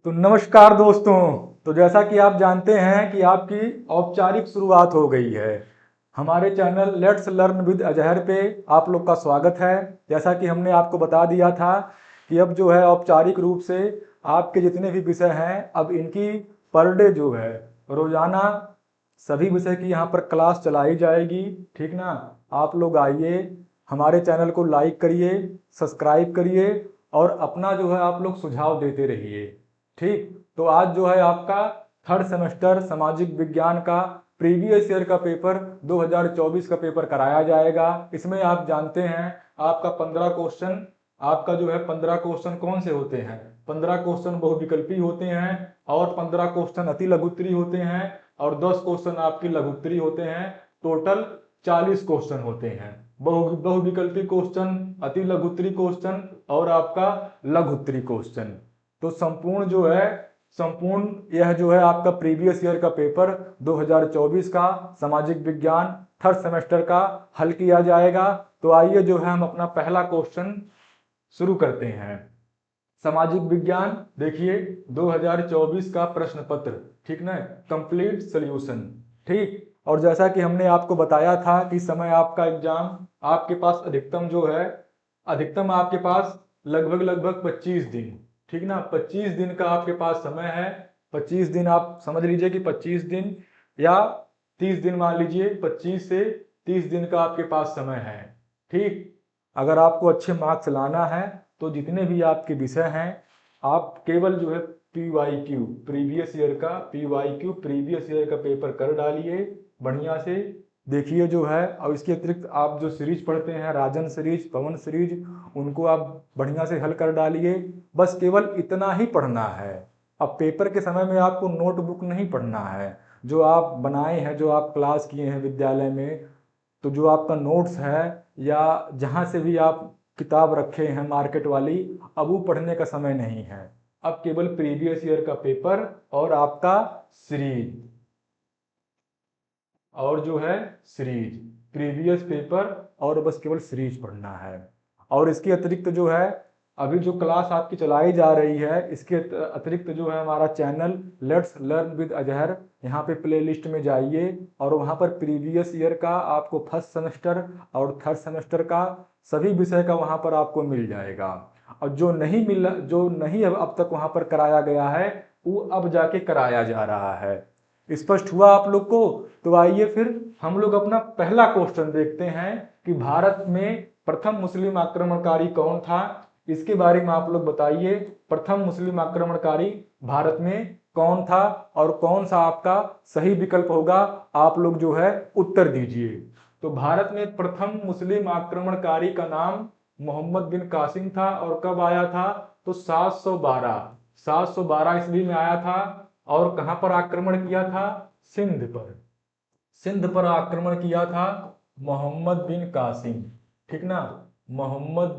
तो नमस्कार दोस्तों। तो जैसा कि आप जानते हैं कि आपकी औपचारिक शुरुआत हो गई है। हमारे channel let's learn with Azhar पे आप लोग का स्वागत है। जैसा कि हमने आपको बता दिया था कि अब जो है औपचारिक रूप से आपके जितने भी विषय हैं अब इनकी पर डे जो है रोजाना सभी विषय की यहाँ पर क्लास चलाई जाएगी। ठीक ना। आप लोग आइए, हमारे चैनल को लाइक करिए, सब्सक्राइब करिए और अपना जो है आप लोग सुझाव देते रहिए। ठीक। तो आज जो है आपका थर्ड सेमेस्टर सामाजिक विज्ञान का प्रीवियस ईयर का पेपर 2024 का पेपर कराया जाएगा। इसमें आप जानते हैं आपका 15 क्वेश्चन, आपका जो है 15 क्वेश्चन कौन से होते हैं? 15 क्वेश्चन बहुविकल्पी होते हैं और 15 क्वेश्चन अति लघुत्तरी होते हैं और 10 क्वेश्चन आपकी लघुत्तरी होते हैं। टोटल 40 क्वेश्चन होते हैं। बहुविकल्पी क्वेश्चन, अति लघुत्तरी क्वेश्चन और आपका लघुत्तरी क्वेश्चन। तो संपूर्ण यह जो है आपका प्रीवियस ईयर का पेपर 2024 का सामाजिक विज्ञान थर्ड सेमेस्टर का हल किया जाएगा। तो आइए जो है हम अपना पहला क्वेश्चन शुरू करते हैं। सामाजिक विज्ञान देखिए 2024 का प्रश्न पत्र, ठीक ना, कंप्लीट सॉल्यूशन। ठीक। और जैसा कि हमने आपको बताया था कि समय आपका एग्जाम आपके पास अधिकतम आपके पास लगभग 25 दिन, ठीक ना, 25 दिन का आपके पास समय है। 25 दिन आप समझ लीजिए कि 25 दिन या 30 दिन मान लीजिए, 25 से 30 दिन का आपके पास समय है। ठीक। अगर आपको अच्छे मार्क्स लाना है तो जितने भी आपके विषय हैं आप केवल जो है PYQ प्रीवियस ईयर का पेपर कर डालिए बढ़िया से। देखिए जो है, और इसके अतिरिक्त आप जो सीरीज पढ़ते हैं, राजन सीरीज, पवन सीरीज, उनको आप बढ़िया से हल कर डालिए। बस केवल इतना ही पढ़ना है। अब पेपर के समय में आपको नोटबुक नहीं पढ़ना है। जो आप बनाए हैं, जो आप क्लास किए हैं विद्यालय में, तो जो आपका नोट्स है या जहाँ से भी आप किताब रखे हैं मार्केट वाली, अब वो पढ़ने का समय नहीं है। अब केवल प्रीवियस ईयर का पेपर और आपका सीरीज, और जो है सीरीज, प्रीवियस पेपर और बस केवल सीरीज पढ़ना है। और इसके अतिरिक्त जो है अभी जो क्लास आपकी चलाई जा रही है, इसके अतिरिक्त जो है हमारा channel let's learn with Azhar, यहाँ पे प्लेलिस्ट में जाइए और वहाँ पर प्रीवियस ईयर का आपको फर्स्ट सेमेस्टर और थर्ड सेमेस्टर का सभी विषय का वहाँ पर आपको मिल जाएगा। और जो नहीं अब तक वहाँ पर कराया गया है वो अब जाके कराया जा रहा है। स्पष्ट हुआ आप लोग को? तो आइए फिर हम लोग अपना पहला क्वेश्चन देखते हैं कि भारत में प्रथम मुस्लिम आक्रमणकारी कौन था। इसके बारे में आप लोग बताइए, प्रथम मुस्लिम आक्रमणकारी भारत में कौन था और कौन सा आपका सही विकल्प होगा। आप लोग जो है उत्तर दीजिए। तो भारत में प्रथम मुस्लिम आक्रमणकारी का नाम मोहम्मद बिन कासिम था और कब आया था? तो 712 ईस्वी में आया था। और कहां पर आक्रमण किया था? सिंध पर आक्रमण किया था मोहम्मद बिन कासिम। ठीक ना, मोहम्मद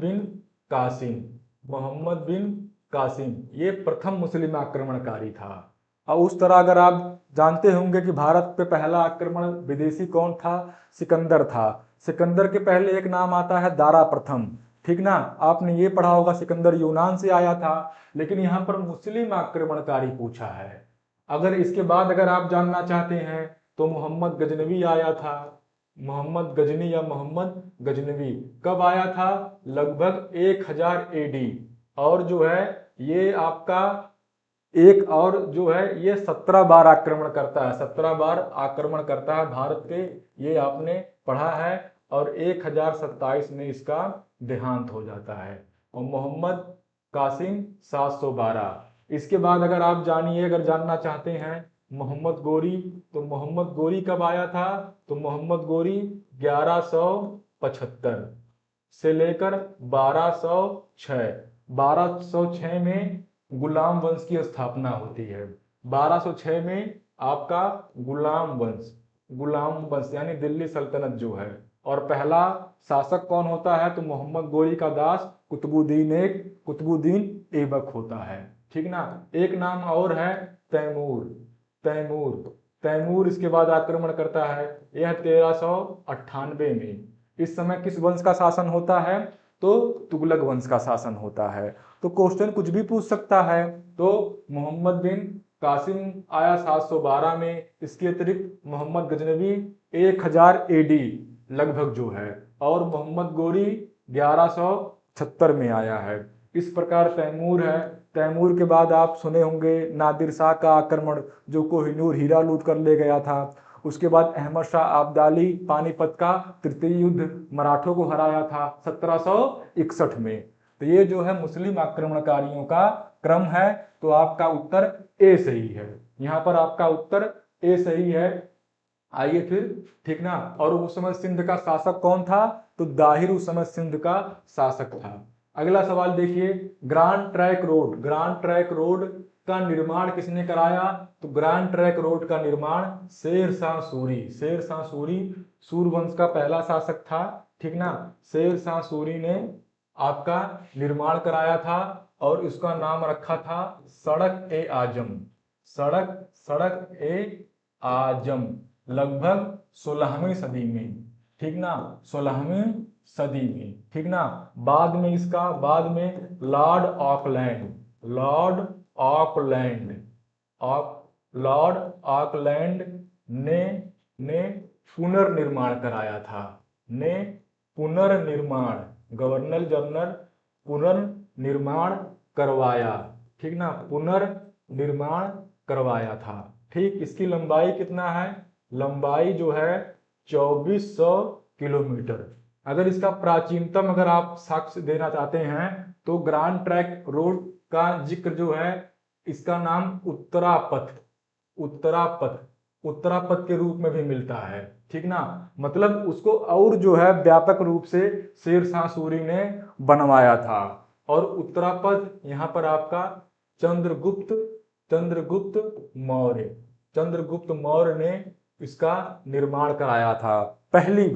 बिन कासिम ये प्रथम मुस्लिम आक्रमणकारी था। और उस तरह अगर आप जानते होंगे कि भारत पे पहला आक्रमण विदेशी कौन था? सिकंदर था। सिकंदर के पहले एक नाम आता है दारा प्रथम। ठीक ना, आपने ये पढ़ा होगा सिकंदर यूनान से आया था, लेकिन यहाँ पर मुस्लिम आक्रमणकारी पूछा है। अगर इसके बाद अगर आप जानना चाहते हैं तो मोहम्मद गजनवी आया था। मोहम्मद गजनी या मोहम्मद गजनवी कब आया था? लगभग 1000 AD। और जो है ये आपका एक और जो है ये 17 बार आक्रमण करता है, 17 बार आक्रमण करता है भारत पे, ये आपने पढ़ा है। और 1027 में इसका देहांत हो जाता है। और मोहम्मद कासिम 712। इसके बाद अगर आप अगर जानना चाहते हैं मोहम्मद गोरी, तो मोहम्मद गोरी कब आया था? तो मोहम्मद गोरी 1175 से लेकर 1206 में गुलाम वंश की स्थापना होती है। 1206 में आपका गुलाम वंश यानी दिल्ली सल्तनत जो है। और पहला शासक कौन होता है? तो मोहम्मद गोरी का दास कुतुबुद्दीन ऐबक होता है। ठीक ना। एक नाम और है तैमूर। तैमूर इसके बाद आक्रमण करता है, यह 1398 में। इस समय किस वंश का शासन होता है? तो तुगलक वंश का शासन होता है। तो क्वेश्चन कुछ भी पूछ सकता है। तो मोहम्मद बिन कासिम आया 712 में, इसके अतिरिक्त मोहम्मद गजनवी 1000 एडी लगभग जो है, और मोहम्मद गोरी 1176 में आया है। इस प्रकार तैमूर है। तैमूर के बाद आप सुने होंगे नादिर शाह का आक्रमण, जो कोहिनूर हीरा लूट कर ले गया था। उसके बाद अहमद शाह अब्दाली पानीपत का तृतीय युद्ध मराठों को हराया था 1761 में। तो ये जो है मुस्लिम आक्रमणकारियों का क्रम है। तो आपका उत्तर ए सही है। यहाँ पर आपका उत्तर ए सही है। आइए फिर, ठीक ना। और उस समय सिंध का शासक कौन था? तो दाहिर उस समय सिंध का शासक था। अगला सवाल देखिए, grand trunk road, grand trunk road का निर्माण किसने कराया? तो ग्रांड ट्रैंक रोड का निर्माण शेर शाह सूरी, शेर शाह सूरी सूरवंश का पहला शासक था, ठीक ना। शेर शाह सूरी ने आपका निर्माण कराया था और इसका नाम रखा था सड़क ए आजम, सड़क ए आजम, लगभग 16वीं सदी में, ठीक ना, 16वीं सदी में, ठीक ना। बाद में इसका, बाद में Lord Auckland, Lord Auckland, Lord Auckland ने पुनर्निर्माण कराया था, ने पुनर्निर्माण, गवर्नर जनरल पुनर्निर्माण करवाया, ठीक ना, पुनर्निर्माण करवाया था। ठीक, इसकी लंबाई कितना है? लंबाई जो है 2400 किलोमीटर। अगर इसका प्राचीनतम अगर आप साक्ष्य देना चाहते हैं तो ग्रांड ट्रैंक रोड का जिक्र जो है, इसका नाम उत्तरापथ, उत्तरापथ के रूप में भी मिलता है, ठीक ना। मतलब उसको और जो है व्यापक रूप से शेर शाह सूरी ने बनवाया था। और उत्तरापथ यहाँ पर आपका चंद्रगुप्त मौर्य ने इसका निर्माण कराया था। पहली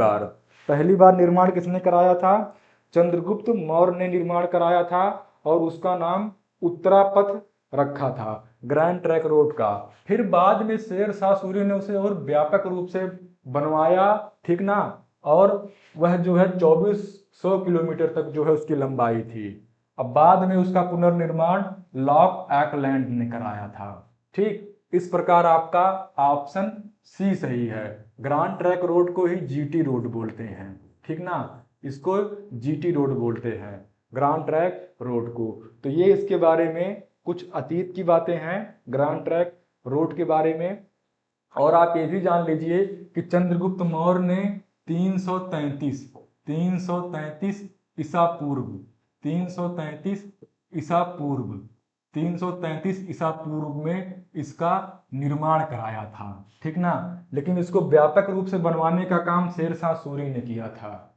बार निर्माण किसने कराया था? चंद्रगुप्त मौर्य ने निर्माण कराया था और उसका नाम उत्तरापथ रखा था, ग्रैंड ट्रैंक रोड का। फिर बाद में शेर शाह सूरी ने उसे और व्यापक रूप से बनवाया, ठीक ना। और वह जो है 2400 किलोमीटर तक जो है उसकी लंबाई थी। अब बाद में उसका पुनर्निर्माण लॉर्ड ऑकलैंड ने कराया था। ठीक, इस प्रकार आपका ऑप्शन सी सही है। ग्रांड ट्रैंक रोड को ही जीटी रोड बोलते हैं, ठीक ना, इसको जीटी रोड बोलते हैं, ग्रांड ट्रैंक रोड को। तो ये इसके बारे में कुछ अतीत की बातें हैं ग्रांड ट्रैंक रोड के बारे में। और आप ये भी जान लीजिए कि चंद्रगुप्त मौर्य ने 333 ईसा पूर्व, 333 ईसा पूर्व, 333 ईसा पूर्व में इसका निर्माण कराया था, ठीक ना। लेकिन इसको व्यापक रूप से बनवाने का काम शेर शाह सूरी ने किया था।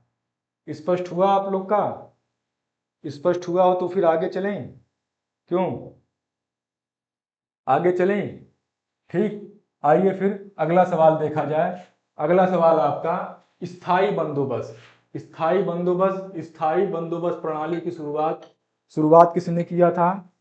स्पष्ट हुआ आप लोग का? स्पष्ट हुआ हो तो फिर आगे चलें। क्यों, आगे चलें? ठीक, आइए फिर अगला सवाल देखा जाए। अगला सवाल आपका स्थायी बंदोबस्त। स्थायी बंदोबस्त प्रणाली की शुरुआत किसने किया था?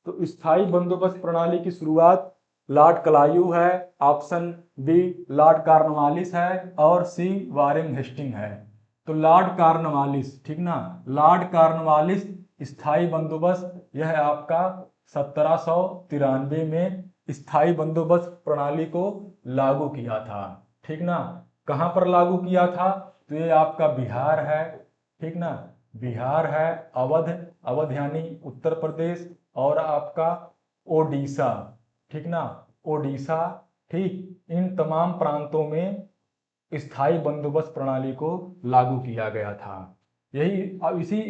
तो स्थायी बंदोबस्त प्रणाली की शुरुआत लॉर्ड क्लाइव है, ऑप्शन बी लॉर्ड कॉर्नवालिस है और सी वारेन हेस्टिंग है। तो लॉर्ड कॉर्नवालिस, ठीक ना, लॉर्ड कॉर्नवालिस स्थायी बंदोबस्त, यह आपका 1793 में स्थायी बंदोबस्त प्रणाली को लागू किया था, ठीक ना। कहां पर लागू किया था? तो ये आपका बिहार है, ठीक ना, बिहार है, अवध यानी उत्तर प्रदेश, और आपका ओडिशा, ठीक ना, ओडिशा, ठीक, इन तमाम प्रांतों में स्थायी बंदोबस्त प्रणाली को लागू किया गया था। यही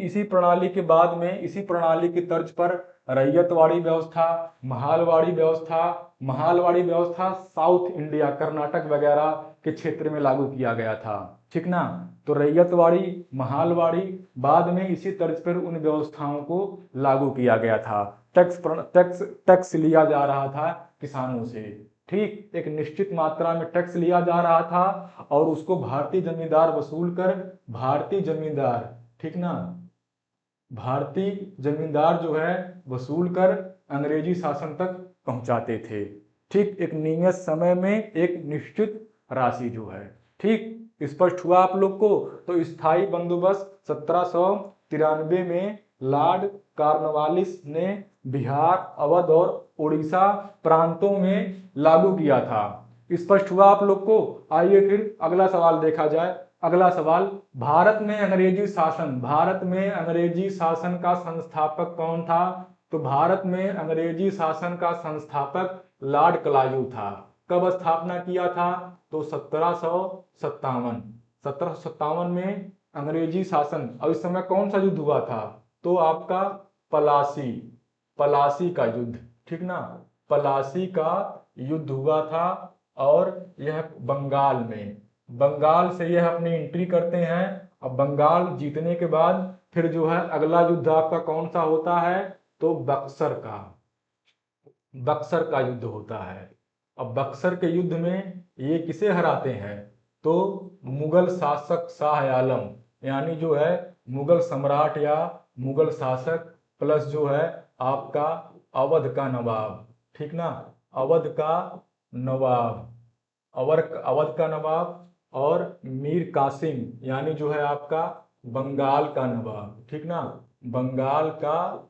इसी प्रणाली के बाद में, इसी प्रणाली की तर्ज पर रैयतवाड़ी व्यवस्था साउथ इंडिया, कर्नाटक वगैरह के क्षेत्र में लागू किया गया था, ठीक ना। तो रैयतवाड़ी, महालवाड़ी, बाद में इसी तर्ज पर उन व्यवस्थाओं को लागू किया गया था। टैक्स लिया जा रहा था किसानों से, ठीक, एक निश्चित मात्रा में टैक्स लिया जा रहा था और उसको भारतीय जमींदार वसूल कर, भारतीय जमींदार, ठीक ना, भारतीय जमींदार जो है वसूल कर अंग्रेजी शासन तक पहुंचाते थे, ठीक, एक नियत समय में एक निश्चित राशि जो है। ठीक, स्पष्ट हुआ आप लोग को? तो स्थायी बंदोबस्त 1893 में लॉर्ड कॉर्नवालिस ने बिहार, अवध और उड़ीसा प्रांतों में लागू किया था। स्पष्ट हुआ आप लोग को? आइए फिर अगला सवाल देखा जाए। अगला सवाल, भारत में अंग्रेजी शासन का संस्थापक कौन था? तो भारत में अंग्रेजी शासन का संस्थापक लॉर्ड क्लाइव था। कब स्थापना किया था? तो 1757 में अंग्रेजी शासन। और इस समय कौन सा युद्ध हुआ था? तो आपका पलासी का युद्ध, ठीक ना, पलासी का युद्ध हुआ था। और यह बंगाल से यह अपनी एंट्री करते हैं। अब बंगाल जीतने के बाद फिर जो है अगला युद्ध आपका कौन सा होता है? तो बक्सर का युद्ध होता है। अब बक्सर के युद्ध में ये किसे हराते हैं? तो मुगल शासक शाह आलम, यानी जो है मुगल सम्राट या मुगल शासक, प्लस जो है आपका अवध का नवाब, ठीक ना, अवध का नवाब और मीर कासिम, यानी जो है आपका बंगाल का नवाब, ठीक ना, बंगाल का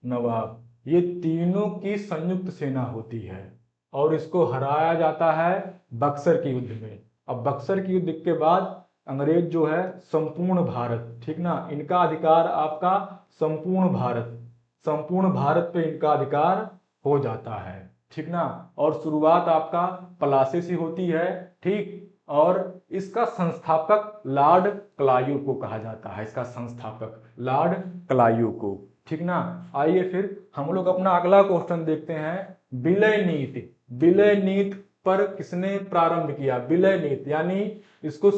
नवाब, ये तीनों की संयुक्त सेना होती है और इसको हराया जाता है बक्सर के युद्ध में। अब बक्सर के युद्ध के बाद अंग्रेज जो है संपूर्ण भारत, ठीक ना, इनका अधिकार आपका संपूर्ण भारत पे इनका अधिकार हो जाता है, ठीक ना। और शुरुआत आपका पलासी से होती है, ठीक। और इसका संस्थापक लॉर्ड क्लाइव को कहा जाता है, इसका संस्थापक लॉर्ड क्लाइव को, ठीक ना। आइए फिर हम लोग अपना अगला क्वेश्चन देखते हैं। विलय नीति पर किसने प्रारंभ किया? विलय नीति यानी इसको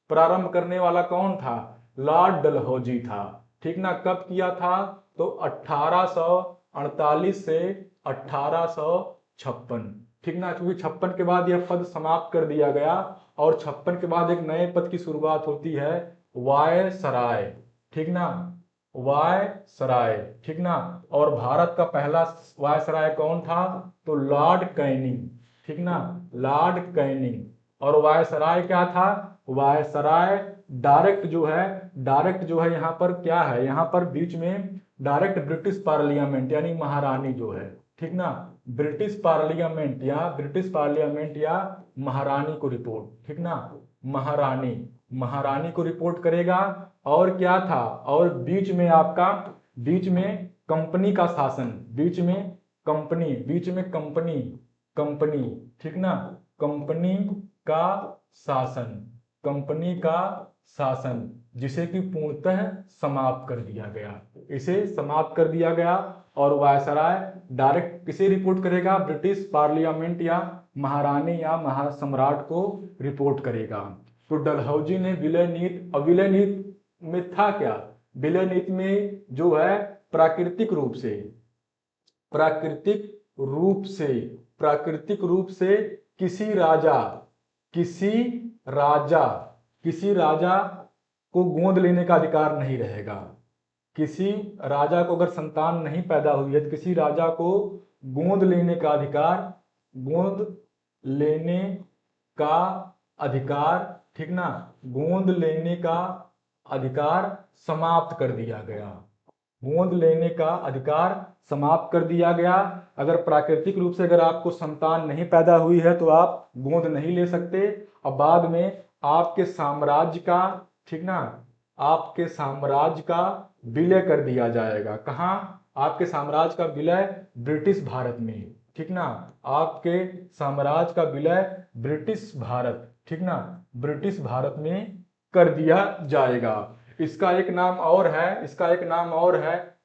प्रारंभ करने वाला कौन था? लॉर्ड डलहौजी था, ठीक ना। कब किया था? तो 1848 से 1856, ठीक ना, क्योंकि 56 के बाद यह पद समाप्त कर दिया गया और 56 के बाद एक नए पद की शुरुआत होती है, वायसराय, ठीक ना, वायसराय, ठीक ना। और भारत का पहला वायसराय कौन था? तो लॉर्ड कैनिंग, ठीक ना, लॉर्ड कैनिंग। और वायसराय क्या था? वायसराय डायरेक्ट जो है यहाँ पर क्या है, यहाँ पर बीच में डायरेक्ट ब्रिटिश पार्लियामेंट यानी महारानी जो है, ठीक ना, ब्रिटिश पार्लियामेंट या महारानी को रिपोर्ट, ठीक ना, महारानी को रिपोर्ट करेगा। और क्या था? और बीच में कंपनी का शासन, बीच में कंपनी, ठीक ना, कंपनी का शासन जिसे कि पूर्णतः समाप्त कर दिया गया, इसे समाप्त कर दिया गया। और वायसराय डायरेक्ट किसे रिपोर्ट करेगा? ब्रिटिश पार्लियामेंट या महारानी या महासम्राट को रिपोर्ट करेगा। तो डलहौजी ने विलय नीति में था क्या? विलय नीति में जो है प्राकृतिक रूप से किसी राजा को गोद लेने का अधिकार नहीं रहेगा। किसी राजा को अगर संतान नहीं पैदा हुई है तो किसी राजा को गोद लेने का अधिकार, ठीक ना, गोद लेने का अधिकार समाप्त कर दिया गया। अगर प्राकृतिक रूप से अगर आपको संतान नहीं पैदा हुई है तो आप गोद नहीं ले सकते। अब बाद में आपके साम्राज्य का, ठीक ना, आपके साम्राज्य का विलय कर दिया जाएगा। कहाँ? आपके साम्राज्य का विलय ब्रिटिश भारत में, ठीक ना, आपके साम्राज्य का विलय ब्रिटिश भारत, ठीक ना, ब्रिटिश भारत में कर दिया जाएगा। इसका एक नाम और है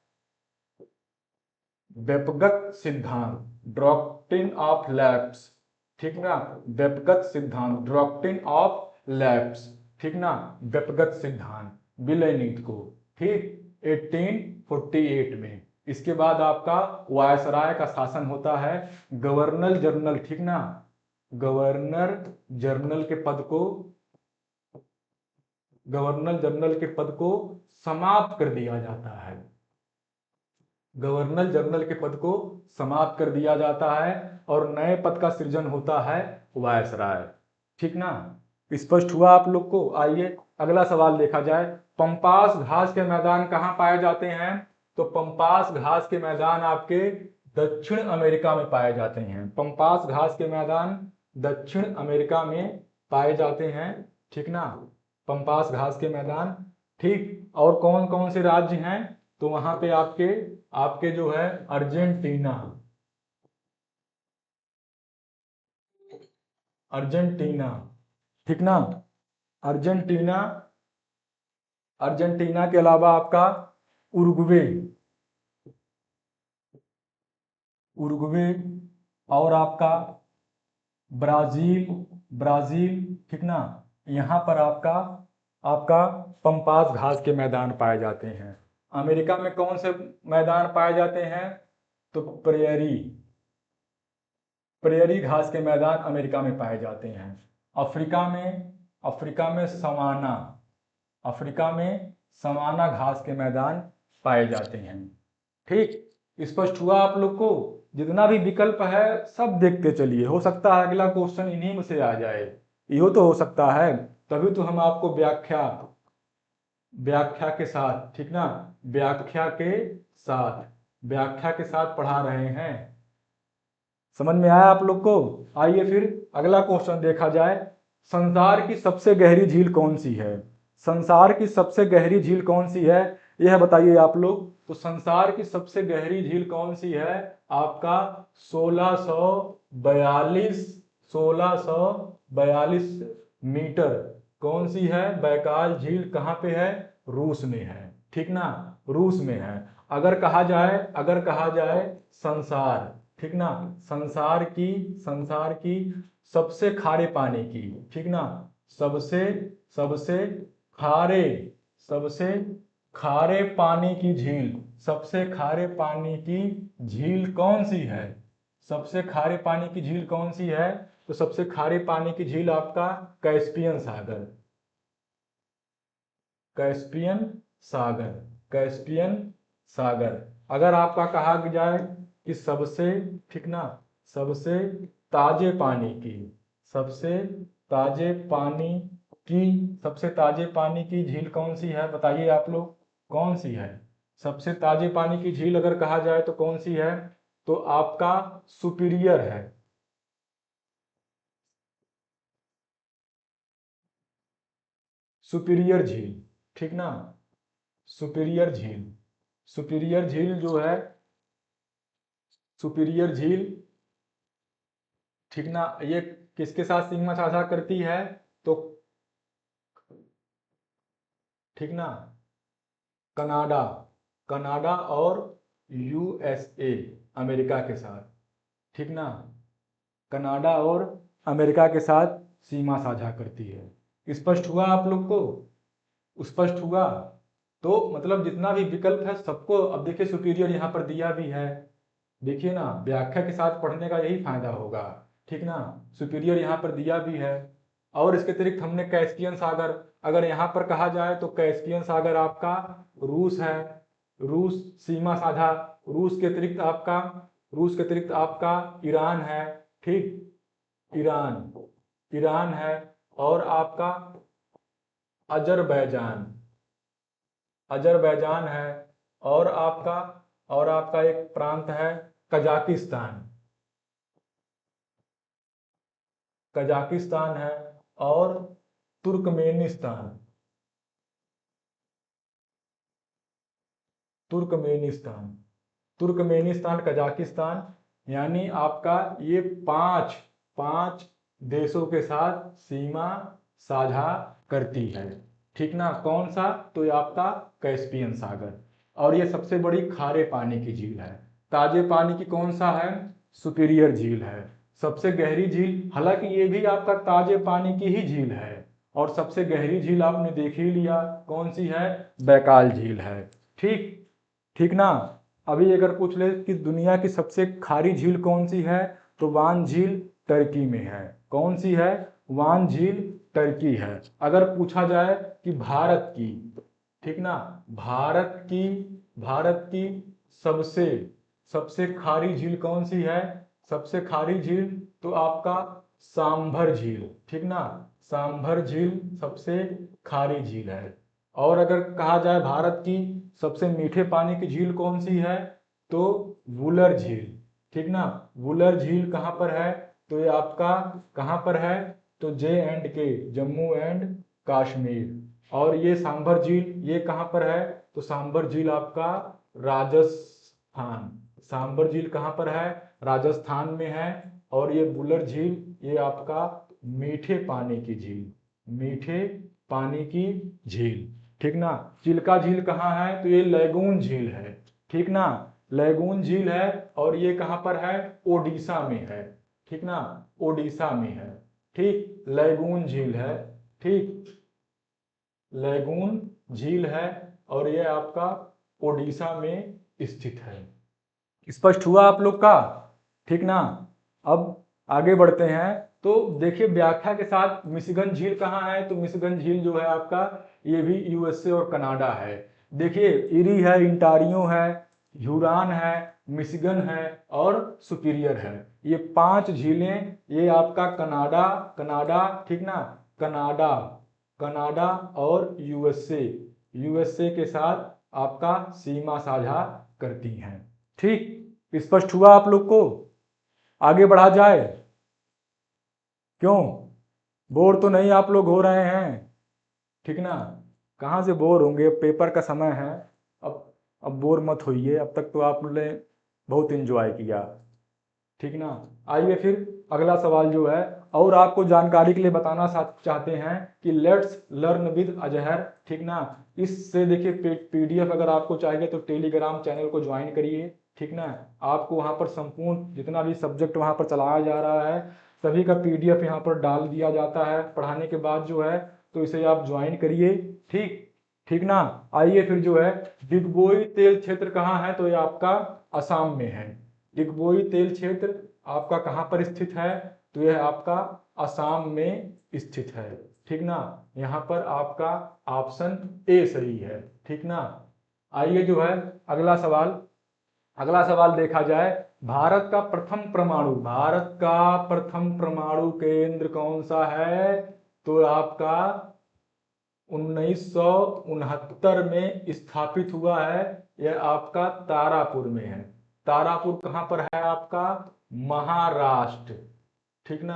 व्यपगत सिद्धांत, डॉक्ट्रिन ऑफ लैप्स, ठीक ना, व्यपगत सिद्धांत, डॉक्ट्रिन ऑफ लैप्स, ठीक ना, व्यपगत सिद्धांत विलय नीति को, ठीक, 1848 में। इसके बाद आपका वायसराय का शासन होता है, गवर्नर जनरल, ठीक ना, गवर्नर जनरल के पद को समाप्त कर दिया जाता है। गवर्नर जनरल के पद को समाप्त कर दिया जाता है और नए पद का सृजन होता है वायसराय, ठीक ना। स्पष्ट हुआ आप लोग को? आइए अगला सवाल देखा जाए, पंपास घास के मैदान कहाँ पाए जाते हैं? तो पंपास घास के मैदान आपके दक्षिण अमेरिका में पाए जाते हैं। पंपास घास के मैदान दक्षिण अमेरिका में पाए जाते हैं, ठीक ना, पंपास घास के मैदान। ठीक, और कौन कौन से राज्य हैं? तो वहां पे आपके आपके जो है अर्जेंटीना, अर्जेंटीना, ठीक ना, अर्जेंटीना, अर्जेंटीना के अलावा आपका उरुग्वे, उरुग्वे, और आपका ब्राजील, ब्राजील, ठीक ना, यहाँ पर आपका आपका पंपास घास के मैदान पाए जाते हैं। अमेरिका में कौन से मैदान पाए जाते हैं? तो प्रेयरी, प्रेयरी घास के मैदान अमेरिका में पाए जाते हैं। अफ्रीका में, अफ्रीका में सवाना, अफ्रीका में सवाना घास के मैदान पाए जाते हैं। ठीक, स्पष्ट हुआ आप लोग को? जितना भी विकल्प है सब देखते चलिए, हो सकता है अगला क्वेश्चन इन्हीं में से आ जाए, यो तो हो सकता है। तभी तो हम आपको व्याख्या, व्याख्या के साथ, ठीक ना, व्याख्या के साथ, व्याख्या के साथ पढ़ा रहे हैं। समझ में आया आप लोग को? आइए फिर अगला क्वेश्चन देखा जाए, संसार की सबसे गहरी झील कौन सी है? संसार की सबसे गहरी झील कौन सी है, यह बताइए आप लोग। तो संसार की सबसे गहरी झील कौन सी है? आपका 1642, 1642 मीटर कौन सी है? बैकाल झील। कहाँ पे है? रूस में है, ठीक ना, रूस में है। अगर कहा जाए, अगर कहा जाए संसार, ठीक ना, संसार की सबसे खारे पानी की, ठीक ना, सबसे सबसे खारे, सबसे खारे पानी की झील, सबसे खारे पानी की झील कौन सी है? सबसे खारे पानी की झील कौन सी है? तो सबसे खारे पानी की झील आपका कैस्पियन सागर, कैस्पियन सागर, कैस्पियन सागर। अगर आपका कहा जाए कि सबसे, ठीक ना, सबसे ताजे पानी की, सबसे ताजे पानी की, सबसे ताजे पानी की झील कौन सी है? बताइए आप लोग, कौन सी है? सबसे ताजे पानी की झील अगर कहा जाए तो कौन सी है? तो आपका सुपीरियर है, सुपीरियर झील, ठीक ना, सुपीरियर झील, सुपीरियर झील जो है, सुपीरियर झील, ठीक ना, ये किसके साथ सीमा साझा करती है? तो ठीक ना, कनाडा, कनाडा और यूएसए, अमेरिका के साथ, ठीक ना, कनाडा और अमेरिका के साथ सीमा साझा करती है। स्पष्ट हुआ आप लोग को? स्पष्ट हुआ? तो मतलब जितना भी विकल्प है सबको, अब देखिए सुपीरियर यहाँ पर दिया भी है, देखिए ना, व्याख्या के साथ पढ़ने का यही फायदा होगा, ठीक ना, सुपीरियर यहाँ पर दिया भी है। और इसके अतिरिक्त हमने कैस्पियन सागर, अगर यहाँ पर कहा जाए तो कैस्पियन सागर आपका रूस है, रूस सीमा साझा, रूस के अतिरिक्त आपका, रूस के अतिरिक्त आपका ईरान है, ठीक, ईरान, ईरान है, और आपका अजरबैजान, अजरबैजान है, और आपका, और आपका एक प्रांत है कजाकिस्तान, कजाकिस्तान है, और तुर्कमेनिस्तान, तुर्कमेनिस्तान, तुर्कमेनिस्तान, कजाकिस्तान, यानी आपका ये पांच, पांच देशों के साथ सीमा साझा करती है, ठीक ना। कौन सा? तो ये आपका कैस्पियन सागर, और ये सबसे बड़ी खारे पानी की झील है। ताजे पानी की कौन सा है? सुपीरियर झील है। सबसे गहरी झील, हालांकि ये भी आपका ताजे पानी की ही झील है, और सबसे गहरी झील आपने देख ही लिया कौन सी है, बैकाल झील है, ठीक, ठीक ना। अभी अगर पूछ ले कि दुनिया की सबसे खारी झील कौन सी है, तो वान झील टर्की में है। कौन सी है? वान झील टर्की है। अगर पूछा जाए कि भारत की, ठीक ना, भारत की, भारत की सबसे सबसे खारी झील कौन सी है? सबसे खारी झील तो आपका सांभर झील, ठीक ना, सांभर झील सबसे खारी झील है। और अगर कहा जाए भारत की सबसे मीठे पानी की झील कौन सी है, तो वुलर झील, ठीक ना। वुलर झील कहाँ पर है, तो ये आपका कहाँ पर है, तो J&K, जम्मू एंड कश्मीर। और ये सांभर झील ये कहाँ पर है, तो सांभर झील आपका राजस्थान, सांभर झील कहाँ पर है, राजस्थान में है। और ये वुलर झील ये आपका मीठे पानी की झील, मीठे पानी की झील, ठीक ना। चिल्का झील कहाँ है, तो ये लैगून झील है, ठीक ना। लैगून झील है और ये कहाँ पर है, ओडिशा में है, ठीक ना, ओडिशा में है, ठीक। लैगून झील है, ठीक, लैगून झील है और ये आपका ओडिशा में स्थित है। स्पष्ट हुआ आप लोग का, ठीक ना। अब आगे बढ़ते हैं, तो देखिए व्याख्या के साथ मिशिगन झील कहाँ है, तो मिशिगन झील जो है आपका ये भी यूएसए और कनाडा है। देखिए इरी है, इंटारियो है, ह्यूरॉन है, मिशिगन है और सुपीरियर है। ये 5 झीलें ये आपका कनाडा, कनाडा, ठीक ना, कनाडा, कनाडा और यूएसए के साथ आपका सीमा साझा करती हैं, ठीक। स्पष्ट हुआ आप लोग को, आगे बढ़ा जाए। क्यों बोर तो नहीं आप लोग हो रहे हैं, ठीक ना। कहाँ से बोर होंगे, पेपर का समय है। अब बोर मत होइए, अब तक तो आपने बहुत एंजॉय किया, ठीक ना। आइए फिर अगला सवाल जो है, और आपको जानकारी के लिए बताना चाहते हैं कि लेट्स लर्न विद अजहर, ठीक ना। इससे देखिए पीडीएफ अगर आपको चाहिए तो टेलीग्राम चैनल को ज्वाइन करिए, ठीक ना। आपको वहाँ पर संपूर्ण जितना भी सब्जेक्ट वहाँ पर चलाया जा रहा है सभी का पीडीएफ यहाँ पर डाल दिया जाता है पढ़ाने के बाद जो है, तो इसे आप ज्वाइन करिए, ठीक, ठीक ना। आइए फिर जो है, डिगबोई तेल क्षेत्र कहाँ है, तो ये आपका असम में है। डिगबोई तेल क्षेत्र आपका कहाँ पर स्थित है, तो यह आपका असम में स्थित है, ठीक ना। यहाँ पर आपका ऑप्शन ए सही है, ठीक ना। आइए जो है अगला सवाल, अगला सवाल देखा जाए, भारत का प्रथम परमाणु केंद्र कौन सा है, तो आपका 1969 में स्थापित हुआ है। यह आपका तारापुर में है। तारापुर कहाँ पर है आपका, महाराष्ट्र, ठीक ना।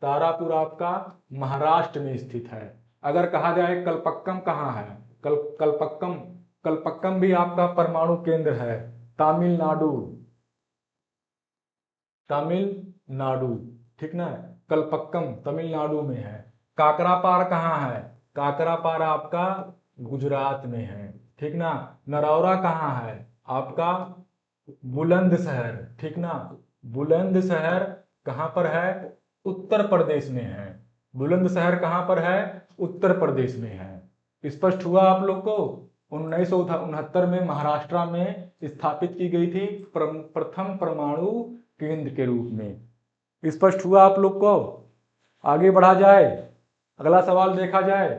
तारापुर आपका महाराष्ट्र में स्थित है। अगर कहा जाए कलपक्कम कहाँ है, कलपक्कम, कलपक्कम भी आपका परमाणु केंद्र है, तमिलनाडु, तमिलनाडु, ठीक ना। कलपक्कम तमिलनाडु में है। काकरापार कहाँ है, काकरापार आपका गुजरात में है, ठीक ना। नरौरा कहाँ है आपका, बुलंदशहर, ठीक ना। बुलंदशहर कहाँ पर है, उत्तर प्रदेश में है। बुलंदशहर कहाँ पर है, उत्तर प्रदेश में है। स्पष्ट हुआ आप लोग को। 1969 में महाराष्ट्र में स्थापित की गई थी प्रथम परमाणु केंद्र के रूप में। स्पष्ट हुआ आप लोग को, आगे बढ़ा जाए, अगला सवाल देखा जाए।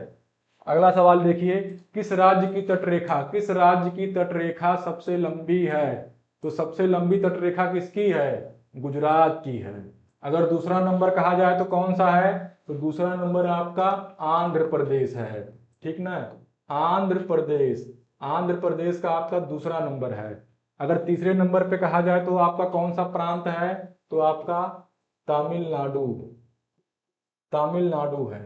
अगला सवाल देखिए, किस राज्य की तटरेखा, किस राज्य की तटरेखा सबसे लंबी है, तो सबसे लंबी तटरेखा किसकी है, गुजरात की है। अगर दूसरा नंबर कहा जाए तो कौन सा है, तो दूसरा नंबर आपका आंध्र प्रदेश है, ठीक ना। आंध्र प्रदेश, आंध्र प्रदेश का आपका दूसरा नंबर है। अगर तीसरे नंबर पे कहा जाए तो आपका कौन सा प्रांत है, तो आपका तमिलनाडु, तमिलनाडु है।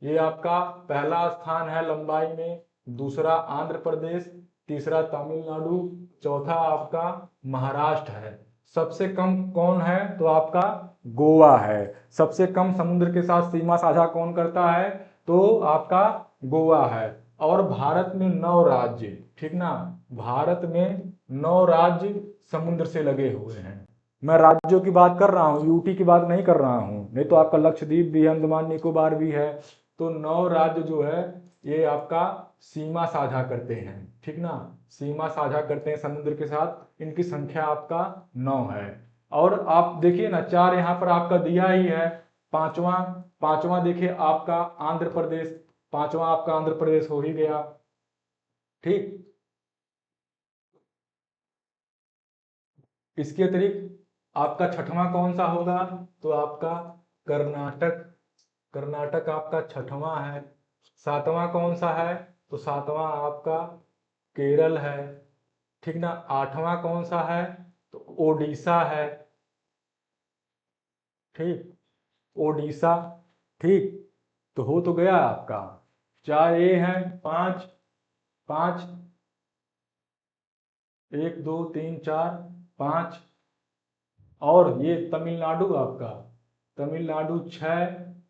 ये आपका पहला स्थान है लंबाई में, दूसरा आंध्र प्रदेश, तीसरा तमिलनाडु, चौथा आपका महाराष्ट्र है। सबसे कम कौन है, तो आपका गोवा है। सबसे कम समुद्र के साथ सीमा साझा कौन करता है, तो आपका गोवा है। और भारत में 9 राज्य, ठीक ना, भारत में 9 राज्य समुद्र से लगे हुए हैं। मैं राज्यों की बात कर रहा हूँ, यूटी की बात नहीं कर रहा हूँ, नहीं तो आपका लक्षद्वीप भी है, अंडमान निकोबार भी है। तो 9 राज्य जो है ये आपका सीमा साझा करते हैं, ठीक ना, सीमा साझा करते हैं समुद्र के साथ। इनकी संख्या आपका 9 है। और आप देखिए ना, 4 यहाँ पर आपका दिया ही है। पांचवा, पांचवा देखिए आपका आंध्र प्रदेश, पांचवा आपका आंध्र प्रदेश हो ही गया, ठीक। इसके अतिरिक्त आपका छठवां कौन सा होगा, तो आपका कर्नाटक, कर्नाटक आपका छठवां है, सातवां कौन सा है? तो सातवां आपका केरल है, ठीक ना। आठवां कौन सा है? तो ओडिशा है, ठीक, ओडिशा, ठीक। तो हो तो गया आपका, चार ये हैं, पांच, पांच, एक दो तीन चार पांच, और ये तमिलनाडु आपका, तमिलनाडु छः,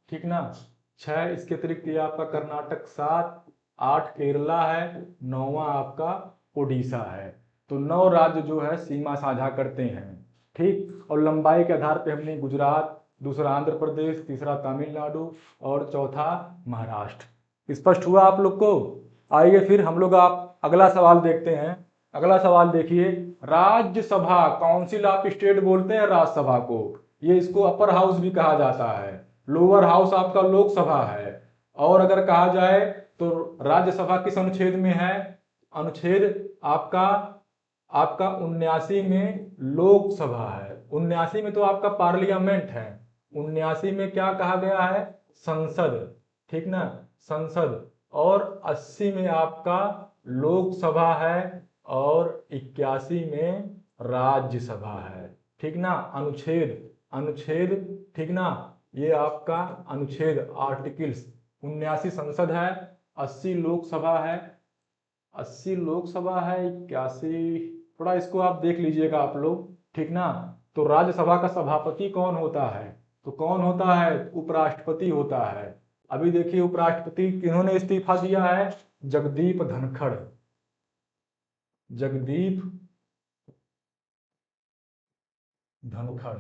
ठीक ना, छः। इसके अतिरिक्त ये आपका कर्नाटक सात, आठ केरला है, नौवां आपका उड़ीसा है। तो 9 राज्य जो है सीमा साझा करते हैं, ठीक। और लंबाई के आधार पे हमने गुजरात, दूसरा आंध्र प्रदेश, तीसरा तमिलनाडु और चौथा महाराष्ट्र। स्पष्ट हुआ आप लोग को? आइए फिर हम लोग आप अगला सवाल देखते हैं। अगला सवाल देखिए, राज्यसभा, काउंसिल ऑफ स्टेट बोलते हैं राज्यसभा को, ये इसको अपर हाउस भी कहा जाता है, लोअर हाउस आपका लोकसभा है। और अगर कहा जाए तो राज्यसभा किस अनुच्छेद में है? अनुच्छेद आपका आपका 79 में लोकसभा है, 79 में तो आपका पार्लियामेंट है, 79 में क्या कहा गया है? संसद, ठीक ना, संसद। और 80 में आपका लोकसभा है और 81 में राज्यसभा है, ठीक ना। अनुच्छेद, अनुच्छेद, ठीक ना, ये आपका अनुच्छेद आर्टिकल्स, 79 संसद है, 80 लोकसभा है, 80 लोकसभा है, 81, थोड़ा इसको आप देख लीजिएगा आप लोग, ठीक ना। तो राज्यसभा का सभापति कौन होता है? तो कौन होता है? उपराष्ट्रपति होता है। अभी देखिए उपराष्ट्रपति किन्होंने इस्तीफा दिया है? जगदीप धनखड़, जगदीप धनखड़,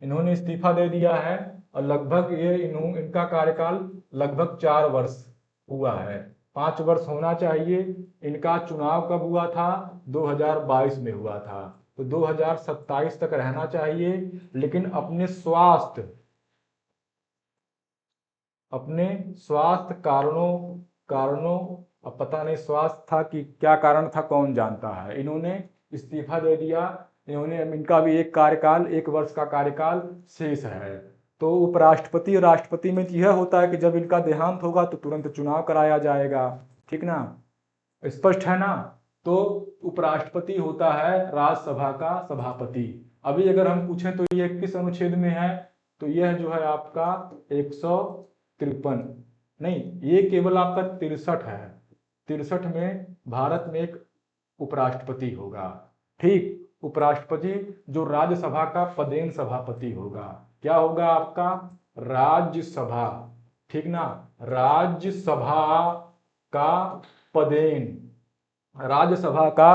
इन्होंने इस्तीफा दे दिया है। और लगभग ये इनका कार्यकाल लगभग 4 वर्ष हुआ है, 5 वर्ष होना चाहिए। इनका चुनाव कब हुआ था? 2022 में हुआ था, तो 2027 तक रहना चाहिए। लेकिन अपने स्वास्थ्य कारणों कारणों अब पता नहीं स्वास्थ्य था कि क्या कारण था, कौन जानता है, इन्होंने इस्तीफा दे दिया। इन्होंने, इनका भी एक कार्यकाल, 1 वर्ष का कार्यकाल शेष है। तो उपराष्ट्रपति और राष्ट्रपति में यह होता है कि जब इनका देहांत होगा तो तुरंत चुनाव कराया जाएगा, ठीक ना। स्पष्ट है ना। तो उपराष्ट्रपति होता है राज्यसभा का सभापति। अभी अगर हम पूछें तो ये किस अनुच्छेद में है? तो यह जो है आपका 153, नहीं, ये केवल आपका 63 है, 63 में भारत में एक उपराष्ट्रपति होगा, ठीक। उपराष्ट्रपति जो राज्यसभा का पदेन सभापति होगा, क्या होगा आपका? राज्यसभा, ठीक ना, राज्यसभा का पदेन, राज्यसभा का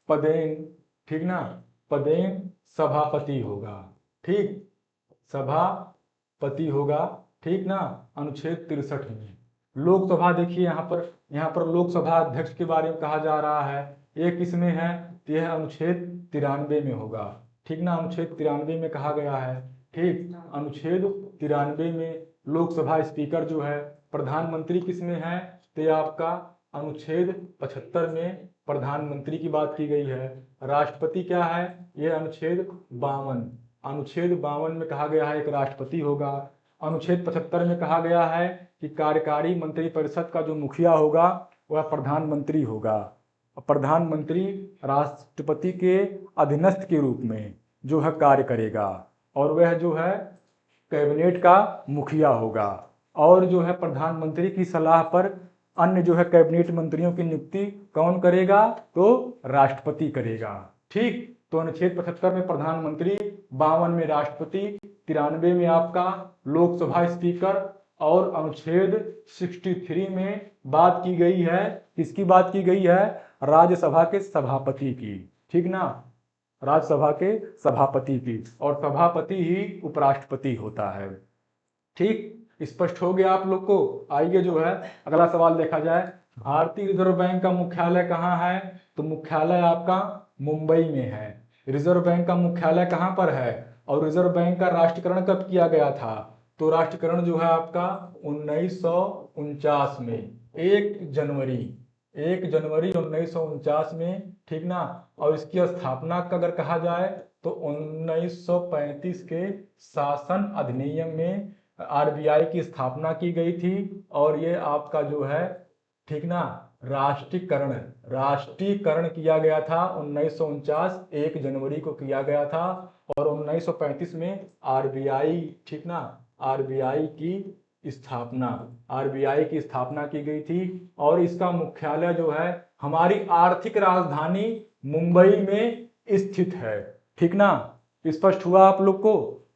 पदेन, ठीक ना, पदेन सभापति होगा, ठीक, सभापति होगा, ठीक ना। अनुच्छेद 63 में लोकसभा देखिए, यहाँ पर लोकसभा अध्यक्ष के बारे में कहा जा रहा है, ये किस में है? तो यह अनुच्छेद 93 में होगा, ठीक ना, अनुच्छेद 93 में कहा गया है, ठीक। अनुच्छेद 93 में लोकसभा स्पीकर जो है, प्रधानमंत्री किस में है? तो यह आपका अनुच्छेद 75 में प्रधानमंत्री की बात की गई है। राष्ट्रपति क्या है? यह अनुच्छेद 52, अनुच्छेद 52 में कहा गया है एक राष्ट्रपति होगा। अनुच्छेद 75 में कहा गया है कि कार्यकारी मंत्रिपरिषद का जो मुखिया होगा वह प्रधानमंत्री होगा। प्रधानमंत्री राष्ट्रपति के अधीनस्थ के रूप में जो है कार्य करेगा, और वह जो है कैबिनेट का मुखिया होगा। और जो है प्रधानमंत्री की सलाह पर अन्य जो है कैबिनेट मंत्रियों की नियुक्ति कौन करेगा? तो राष्ट्रपति करेगा, ठीक। तो अनुच्छेद 75 में प्रधानमंत्री, 52 में राष्ट्रपति, 93 में आपका लोकसभा स्पीकर, और अनुच्छेद 63 में बात की गई है, किसकी बात की गई है? राज्यसभा के सभापति की, ठीक ना, राज्यसभा के सभापति की। और सभापति ही उपराष्ट्रपति होता है, ठीक। स्पष्ट हो गया आप लोग को? आइए जो है अगला सवाल देखा जाए। भारतीय रिजर्व बैंक का मुख्यालय कहाँ है? तो मुख्यालय आपका मुंबई में है। रिजर्व बैंक का मुख्यालय कहाँ पर है? और रिजर्व बैंक का राष्ट्रीयकरण कब किया गया था? तो राष्ट्रीयकरण जो है आपका 1949 में, 1 जनवरी 1949 में, ठीक ना। और इसकी स्थापना का अगर कहा जाए तो 1935 के शासन अधिनियम में आरबीआई की स्थापना की गई थी। और ये आपका जो है, ठीक ना, राष्ट्रीयकरण किया गया था 1949 1 जनवरी को किया गया था। और 1935 में आरबीआई, ठीक ना, आरबीआई की स्थापना आरबीआई की स्थापना की गई थी। और इसका मुख्यालय जो है हमारी आर्थिक राजधानी मुंबई में स्थित है। ठीक ना, स्पष्ट हुआ आप लोग को?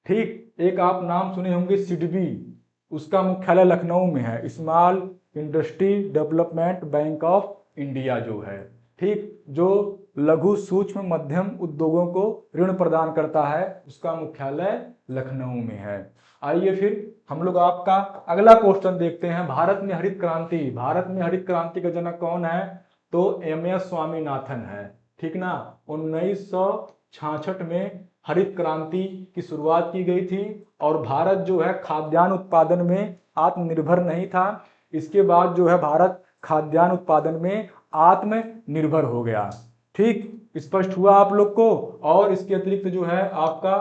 ठीक। एक आप नाम सुने होंगे सिडबी, उसका मुख्यालय लखनऊ में है। Small industry development bank of India जो है, ठीक, जो लघु सूक्ष्म मध्यम उद्योगों को ऋण प्रदान करता है, उसका मुख्यालय लखनऊ में है। आइए फिर हम लोग आपका अगला क्वेश्चन देखते हैं। भारत में हरित क्रांति का जनक कौन है? तो एम.एस. स्वामीनाथन है। ठीक ना, 1966 में हरित क्रांति की शुरुआत की गई थी। और भारत जो है खाद्यान्न उत्पादन में आत्मनिर्भर नहीं था। इसके बाद जो है भारत खाद्यान्न उत्पादन में आत्मनिर्भर हो गया। ठीक, स्पष्ट हुआ आप लोग को? और इसके अतिरिक्त जो है आपका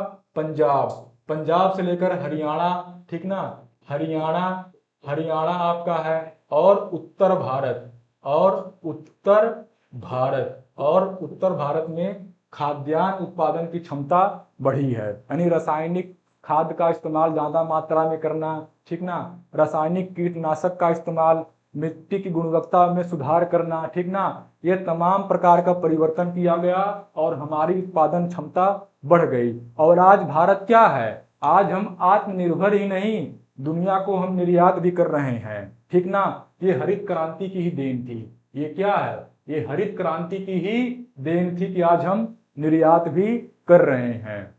पंजाब से लेकर हरियाणा, ठीक ना, हरियाणा आपका है। और उत्तर भारत में खाद्यान्न उत्पादन की क्षमता बढ़ी है, यानी रासायनिक खाद का इस्तेमाल ज्यादा मात्रा में करना, ठीक ना, रासायनिक कीटनाशक का इस्तेमाल, मिट्टी की गुणवत्ता में सुधार करना, ठीक ना, ये तमाम प्रकार का परिवर्तन किया गया और हमारी उत्पादन क्षमता बढ़ गई। और आज भारत क्या है? आज हम आत्मनिर्भर ही नहीं, दुनिया को हम निर्यात भी कर रहे हैं। ठीक ना, ये हरित क्रांति की ही देन थी। ये क्या है? ये हरित क्रांति की ही देन थी कि आज हम निर्यात भी कर रहे हैं।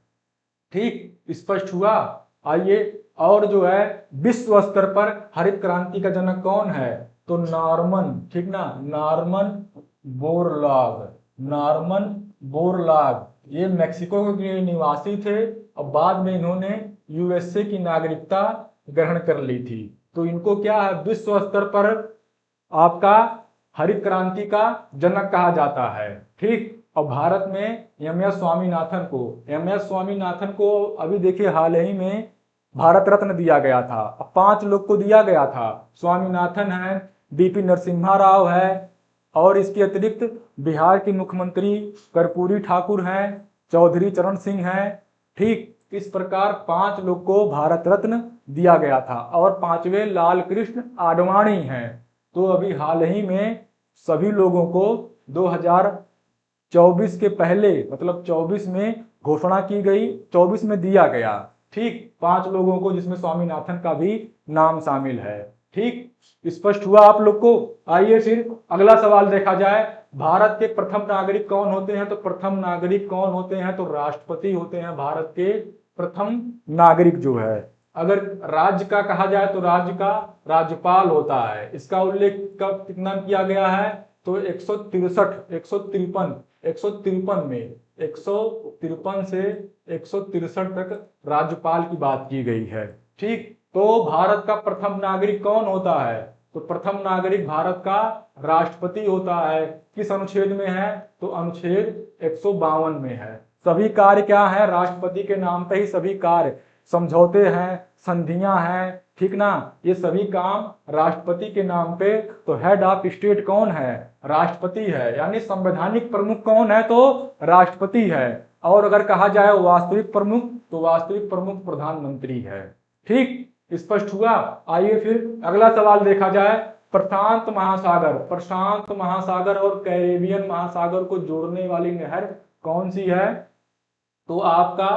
ठीक, स्पष्ट हुआ? आइए, और जो है विश्व स्तर पर हरित क्रांति का जनक कौन है? तो नॉर्मन, ठीक ना, नॉर्मन बोरलॉग, ये मेक्सिको के निवासी थे और बाद में इन्होंने यूएसए की नागरिकता ग्रहण कर ली थी। तो इनको क्या है, विश्व स्तर पर आपका हरित क्रांति का जनक कहा जाता है। ठीक, और भारत में एम.एस. स्वामीनाथन को अभी देखिए हाल ही में भारत रत्न दिया गया था। 5 लोग को दिया गया था। स्वामीनाथन है, डीपी नरसिम्हा राव है, और इसके अतिरिक्त बिहार के मुख्यमंत्री कर्पूरी ठाकुर हैं, चौधरी चरण सिंह हैं। ठीक, इस प्रकार 5 लोग को भारत रत्न दिया गया था। और 5वें लाल कृष्ण आडवाणी हैं। तो अभी हाल ही में सभी लोगों को 2024 के पहले, मतलब 24 में घोषणा की गई, 24 में दिया गया। ठीक, 5 लोगों को, जिसमें स्वामीनाथन का भी नाम शामिल है। ठीक, स्पष्ट हुआ आप लोग को? आइए फिर अगला सवाल देखा जाए। भारत के प्रथम नागरिक कौन होते हैं? तो प्रथम नागरिक कौन होते हैं? तो राष्ट्रपति होते हैं भारत के प्रथम नागरिक जो है। अगर राज्य का कहा जाए तो राज्य का राज्यपाल होता है। इसका उल्लेख कब कितना किया गया है? तो 153 में 153 से 163 तक राज्यपाल की बात की गई है। ठीक, तो भारत का प्रथम नागरिक कौन होता है? तो प्रथम नागरिक भारत का राष्ट्रपति होता है। किस अनुच्छेद में है? तो अनुच्छेद 152 में है। सभी कार्य क्या है? राष्ट्रपति के नाम पे ही सभी कार्य, समझौते हैं, संधियां हैं, ठीक ना, ये सभी काम राष्ट्रपति के नाम पे। तो हेड ऑफ स्टेट कौन है? राष्ट्रपति है, यानी संवैधानिक प्रमुख कौन है? तो राष्ट्रपति है। और अगर कहा जाए वास्तविक प्रमुख, तो वास्तविक प्रमुख प्रधानमंत्री है। ठीक, स्पष्ट हुआ? आइए फिर अगला सवाल देखा जाए। प्रशांत महासागर और कैरेबियन महासागर को जोड़ने वाली नहर कौन सी है? तो आपका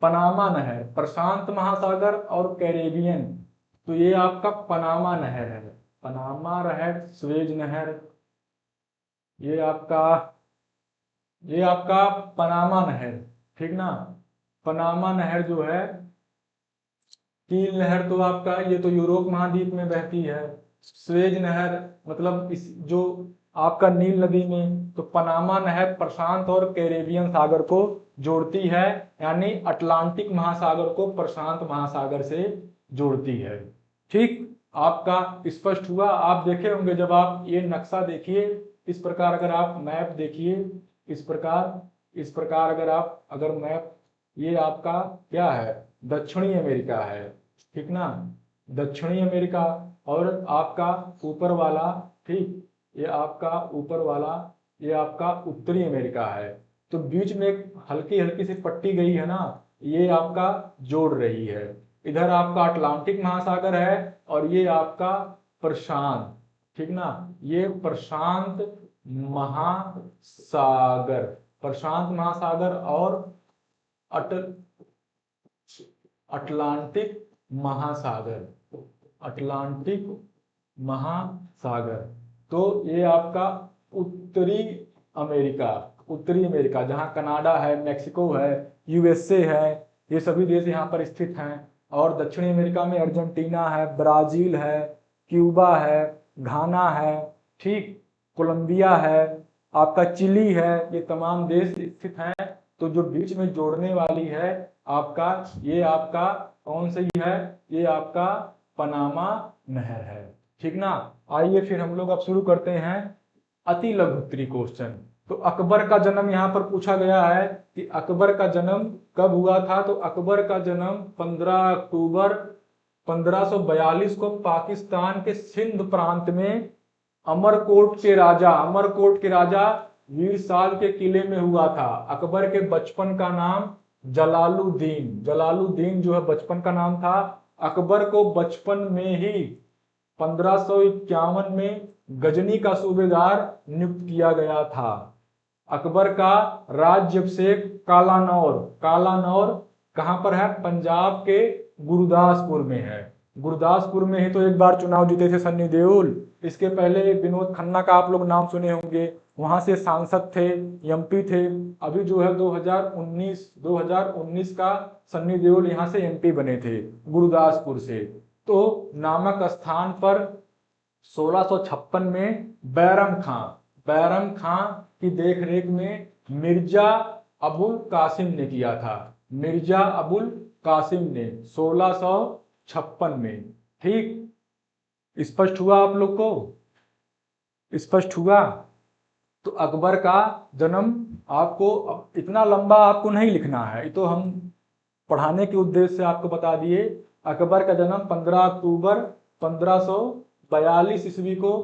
पनामा नहर। प्रशांत महासागर और कैरेबियन, तो ये आपका पनामा नहर है। पनामा नहर, स्वेज नहर, ये आपका पनामा नहर, ठीक ना। पनामा नहर जो है, नील नहर तो आपका, ये तो यूरोप महाद्वीप में बहती है। स्वेज नहर मतलब इस जो आपका नील नदी में, तो पनामा नहर प्रशांत और कैरेबियन सागर को जोड़ती है, यानी अटलांटिक महासागर को प्रशांत महासागर से जोड़ती है। ठीक, आपका स्पष्ट हुआ? आप देखे होंगे जब आप ये नक्शा देखिए, इस प्रकार अगर आप मैप देखिए, इस प्रकार अगर मैप ये आपका क्या है, दक्षिणी अमेरिका है, ठीक ना, दक्षिणी अमेरिका। और आपका ऊपर वाला, ठीक, ये आपका ऊपर वाला, ये आपका उत्तरी अमेरिका है। तो बीच में एक हल्की हल्की सी पट्टी गई है ना, ये आपका जोड़ रही है। इधर आपका अटलांटिक महासागर है और ये आपका प्रशांत, ठीक ना, ये प्रशांत महासागर, प्रशांत महासागर और अट अटलांटिक महासागर, अटलांटिक महासागर। तो ये आपका उत्तरी अमेरिका, उत्तरी अमेरिका जहां कनाडा है, मेक्सिको है, यूएसए है, ये सभी देश यहाँ पर स्थित हैं। और दक्षिणी अमेरिका में अर्जेंटीना है, ब्राजील है, क्यूबा है, घाना है, ठीक, कोलंबिया है, आपका चिली है, ये तमाम देश स्थित हैं। तो जो बीच में जोड़ने वाली है आपका, ये आपका कौन सी है, ये आपका पनामा नहर है, ठीक ना। आइए फिर हम लोग अब शुरू करते हैं अति लघु उत्तरी क्वेश्चन। तो अकबर का जन्म यहाँ पर पूछा गया है कि अकबर का जन्म कब हुआ था। तो अकबर का जन्म 15 अक्टूबर 1542 को पाकिस्तान के सिंध प्रांत में अमरकोट के राजा वीर साल के किले में हुआ था। अकबर के बचपन का नाम जलालुद्दीन जो है बचपन का नाम था। अकबर को बचपन में ही 1551 में गजनी का सूबेदार नियुक्त किया गया था। अकबर का राज्याभिषेक कालानौर कहां पर है, पंजाब के गुरदासपुर में है। गुरदासपुर में ही तो एक बार चुनाव जीते थे सन्नी देओल। इसके पहले विनोद खन्ना का आप लोग नाम सुने होंगे, वहां से सांसद थे, एमपी थे। अभी जो है 2019 का सन्नी देओल यहाँ से एमपी बने थे गुरदासपुर से। तो नामक स्थान पर 1656 में बैरम खां की देखरेख में मिर्जा अबुल कासिम ने किया था। मिर्जा अबुल कासिम ने 1656 में, ठीक, स्पष्ट हुआ आप लोग को, स्पष्ट हुआ। तो अकबर का जन्म आपको इतना लंबा आपको नहीं लिखना है, ये तो हम पढ़ाने के उद्देश्य से आपको बता दिए। अकबर का जन्म 15 अक्टूबर 1542 ईस्वी को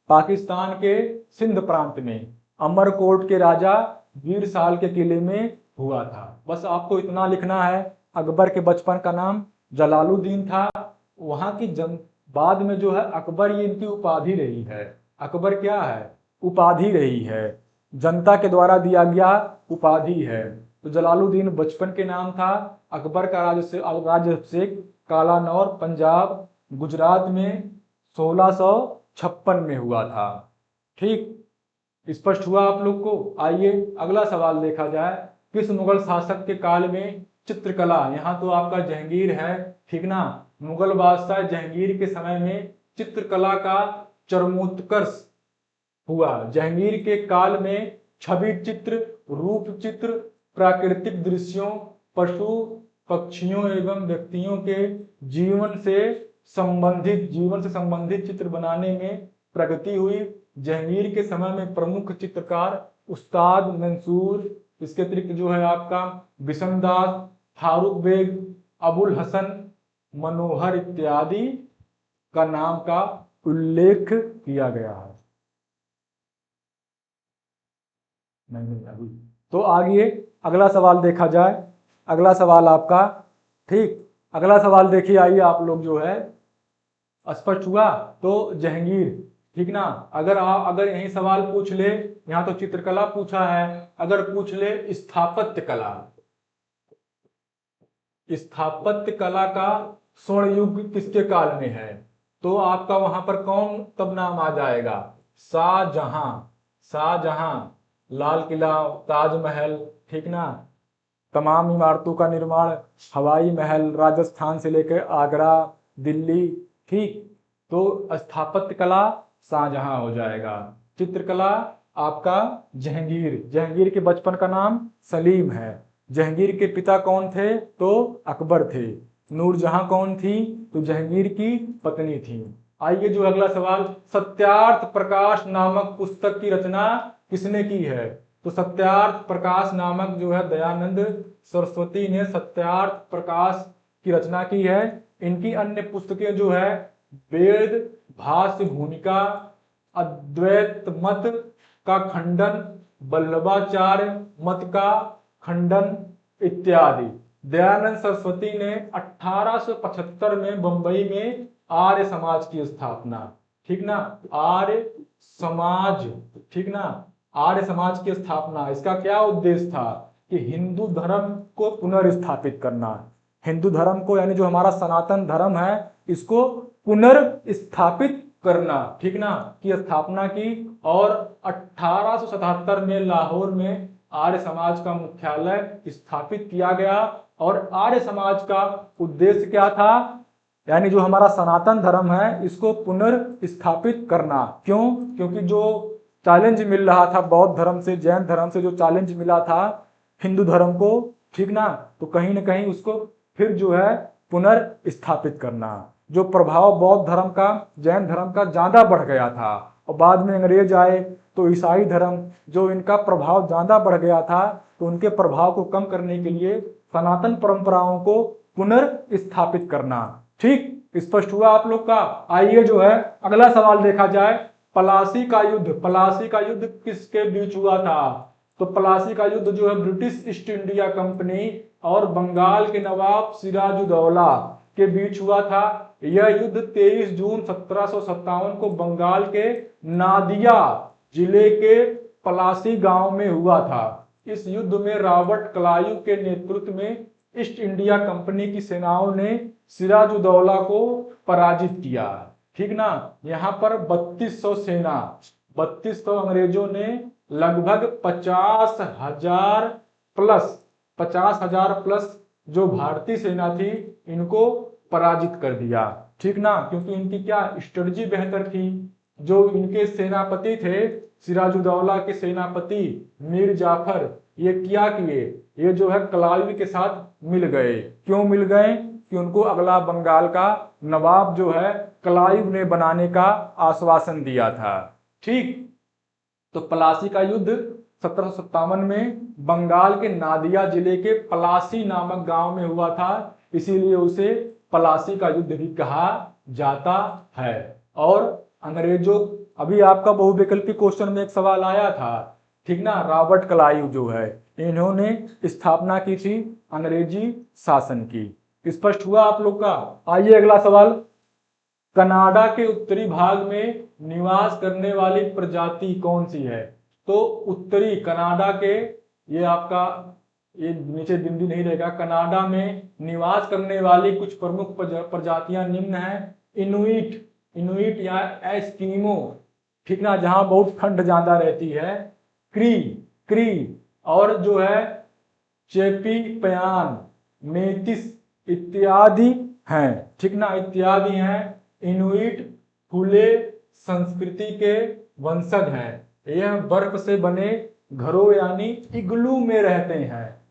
पाकिस्तान के सिंध प्रांत में अमरकोट के राजा वीर साल के किले में हुआ था। बस आपको इतना लिखना है। अकबर के बचपन का नाम जलालुद्दीन था। वहां की बाद में जो है अकबर, ये इनकी उपाधि रही है। अकबर क्या है, उपाधि रही है, जनता के द्वारा दिया गया उपाधि है। तो जलालुद्दीन बचपन के नाम था। अकबर का राज्याभिषेक कालानौर पंजाब गुजरात में 1656 में हुआ था, ठीक, स्पष्ट हुआ आप लोग को। आइए अगला सवाल देखा जाए। किस मुगल शासक के काल में चित्रकला, यहाँ तो आपका जहांगीर है, ठीक ना, मुगल बादशाह जहांगीर के समय में चित्रकला का चरमोत्कर्ष हुआ। जहांगीर के काल में छवि चित्र, रूप चित्र, प्राकृतिक दृश्यों, पशु पक्षियों एवं व्यक्तियों के जीवन से संबंधित चित्र बनाने में प्रगति हुई। जहांगीर के समय में प्रमुख चित्रकार उस्ताद मंसूर, इसके अतिरिक्त जो है आपका बिशनदास, फारूक बेग, अबुल हसन, मनोहर इत्यादि का नाम का उल्लेख किया गया है। नहीं अभी तो आगे अगला सवाल देखा जाए। अगला सवाल आपका, ठीक, अगला सवाल देखिए। आइए आप लोग जो है स्पष्ट हुआ। तो जहांगीर, ठीक ना, अगर यही सवाल पूछ ले, यहाँ तो चित्रकला पूछा है, अगर पूछ ले स्थापत्य कला का स्वर्ण युग किसके काल में है, तो आपका वहां पर कौन तब नाम आ जाएगा, शाहजहां, लाल किला, ताजमहल, ठीक ना, तमाम इमारतों का निर्माण, हवाई महल, राजस्थान से लेकर आगरा, दिल्ली, ठीक। तो स्थापत्य कला शाहजहां हो जाएगा। चित्रकला आपका जहांगीर के बचपन का नाम सलीम है। जहांगीर के पिता कौन थे, तो अकबर थे। नूरजहां कौन थी, तो जहांगीर की पत्नी थी। आइए जो अगला सवाल, सत्यार्थ प्रकाश नामक पुस्तक की रचना किसने की है, तो सत्यार्थ प्रकाश नामक जो है दयानंद सरस्वती ने सत्यार्थ प्रकाश की रचना की है। इनकी अन्य पुस्तकें जो है वेद भाष्य भूमिका, अद्वैत मत का खंडन, वल्लभाचार्य मत का खंडन इत्यादि। दयानंद सरस्वती ने 1875 में बंबई में आर्य समाज की स्थापना, ठीक ना, आर्य समाज, ठीक ना, आर्य समाज की स्थापना। इसका क्या उद्देश्य था कि हिंदू धर्म को पुनर्स्थापित करना, हिंदू धर्म को यानी जो हमारा सनातन धर्म है इसको पुनर्स्थापित करना, ठीक ना, की स्थापना की। और 1877 में लाहौर में आर्य समाज का मुख्यालय स्थापित किया गया। और आर्य समाज का उद्देश्य क्या था, यानी जो हमारा सनातन धर्म है इसको पुनर्स्थापित करना। क्यों? क्योंकि जो चैलेंज मिल रहा था बौद्ध धर्म से, जैन धर्म से जो चैलेंज मिला था हिंदू धर्म को, ठीक ना, तो कहीं ना कहीं उसको फिर जो है पुनर्स्थापित करना। जो प्रभाव बौद्ध धर्म का, जैन धर्म का ज्यादा बढ़ गया था और बाद में अंग्रेज आए तो ईसाई धर्म, जो इनका प्रभाव ज्यादा बढ़ गया था, तो उनके प्रभाव को कम करने के लिए सनातन परंपराओं को पुनर्स्थापित करना। ठीक, स्पष्ट हुआ आप लोग का। आइए जो है अगला सवाल देखा जाए। प्लासी का युद्ध, प्लासी का युद्ध किसके बीच हुआ था? तो प्लासी का युद्ध जो है ब्रिटिश ईस्ट इंडिया कंपनी और बंगाल के नवाब सिराजुद्दौला के बीच हुआ था। यह युद्ध 23 जून 1757 को बंगाल के नादिया जिले के प्लासी गांव में हुआ था। इस युद्ध में रॉबर्ट क्लाइव के नेतृत्व में ईस्ट इंडिया कंपनी की सेनाओं ने सिराजुद्दौला को पराजित किया, ठीक ना। यहाँ पर 3200 सेना, 3200 अंग्रेजों ने लगभग 50,000 प्लस जो भारतीय सेना थी इनको पराजित कर दिया, ठीक ना। क्योंकि इनकी क्या स्ट्रेटजी बेहतर थी। जो इनके सेनापति थे, सिराजुद्दौला के सेनापति मीर जाफर, ये क्या किए, ये जो है क्लाइव के साथ मिल गए। क्यों मिल गए? कि उनको अगला बंगाल का नवाब जो है क्लाइव ने बनाने का आश्वासन दिया था, ठीक। तो प्लासी का युद्ध 1757 में बंगाल के नादिया जिले के प्लासी नामक गांव में हुआ था, इसीलिए उसे प्लासी का युद्ध भी कहा जाता है। और अंग्रेजों, अभी आपका बहुविकल्पी क्वेश्चन में एक सवाल आया था, ठीक ना, रॉबर्ट क्लाइव जो है इन्होंने स्थापना की थी अंग्रेजी शासन की। स्पष्ट हुआ आप लोग का। आइए अगला सवाल। कनाडा के उत्तरी भाग में निवास करने वाली प्रजाति कौन सी है? तो उत्तरी कनाडा के, ये आपका ये नीचे बिंदु नहीं रहेगा, कनाडा में निवास करने वाली कुछ प्रमुख प्रजातियां निम्न हैं। इनुइट, इनुइट या एस्किमो, ठीक ना, जहां बहुत ठंड ज्यादा रहती है। क्री, क्री, और जो है चेपी पयान, मेतिस इत्यादि हैं, ठीक ना, इत्यादि हैं। इनुइट फूले संस्कृति के वंशज हैं। यह बर्फ से बने घरों यानी इग्लू में रहते हैं।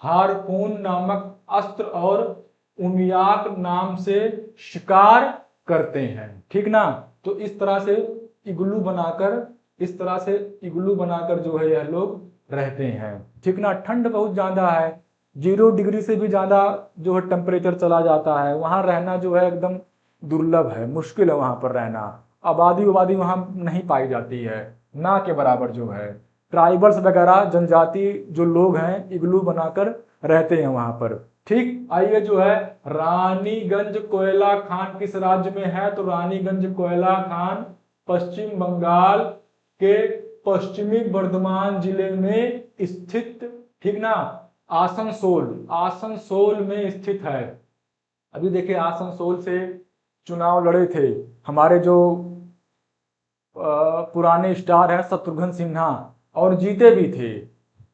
हारपून नामक अस्त्र और उमियाक नाम से शिकार करते हैं, ठीक ना। तो इस तरह से इग्लू बनाकर, इस तरह से इग्लू बनाकर जो है यह लोग रहते हैं, ठीक ना। ठंड बहुत ज्यादा है, 0 डिग्री से भी ज्यादा जो है टेम्परेचर चला जाता है। वहां रहना जो है एकदम दुर्लभ है, मुश्किल है वहां पर रहना। आबादी वहां नहीं पाई जाती है, ना के बराबर जो है। ट्राइबल्स वगैरह जनजाति जो लोग हैं इग्लू बनाकर रहते हैं वहां पर, ठीक। आइए जो है रानीगंज कोयला खान किस राज्य में है? तो रानीगंज कोयला खान पश्चिम बंगाल के पश्चिमी बर्धमान जिले में स्थित, ठीक ना, आसनसोल, आसनसोल में स्थित है। अभी देखिए आसनसोल से चुनाव लड़े थे हमारे जो पुराने स्टार हैं शत्रुघ्न सिन्हा, और जीते भी थे,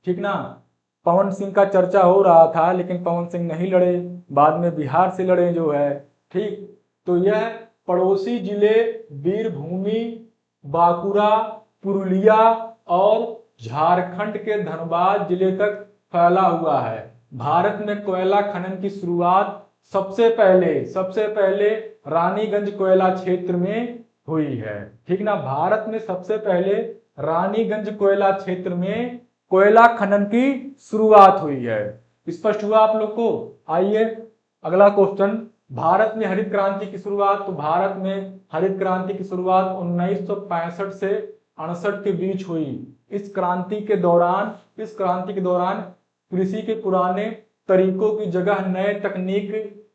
ठीक ना। पवन सिंह का चर्चा हो रहा था लेकिन पवन सिंह नहीं लड़े, बाद में बिहार से लड़े जो है, ठीक। तो यह पड़ोसी जिले वीरभूमि, बांकुड़ा, पुरुलिया और झारखंड के धनबाद जिले तक फैला हुआ है। भारत में कोयला खनन की शुरुआत सबसे पहले रानीगंज कोयला क्षेत्र में हुई है, ठीक ना। भारत में सबसे पहले रानीगंज कोयला क्षेत्र में कोयला खनन की शुरुआत हुई है। स्पष्ट हुआ आप लोग को? आइए अगला क्वेश्चन, भारत में हरित क्रांति की शुरुआत। तो भारत में हरित क्रांति की शुरुआत 1965 से 68 के बीच हुई। इस क्रांति के दौरान कृषि के पुराने तरीकों की जगह नए तकनीक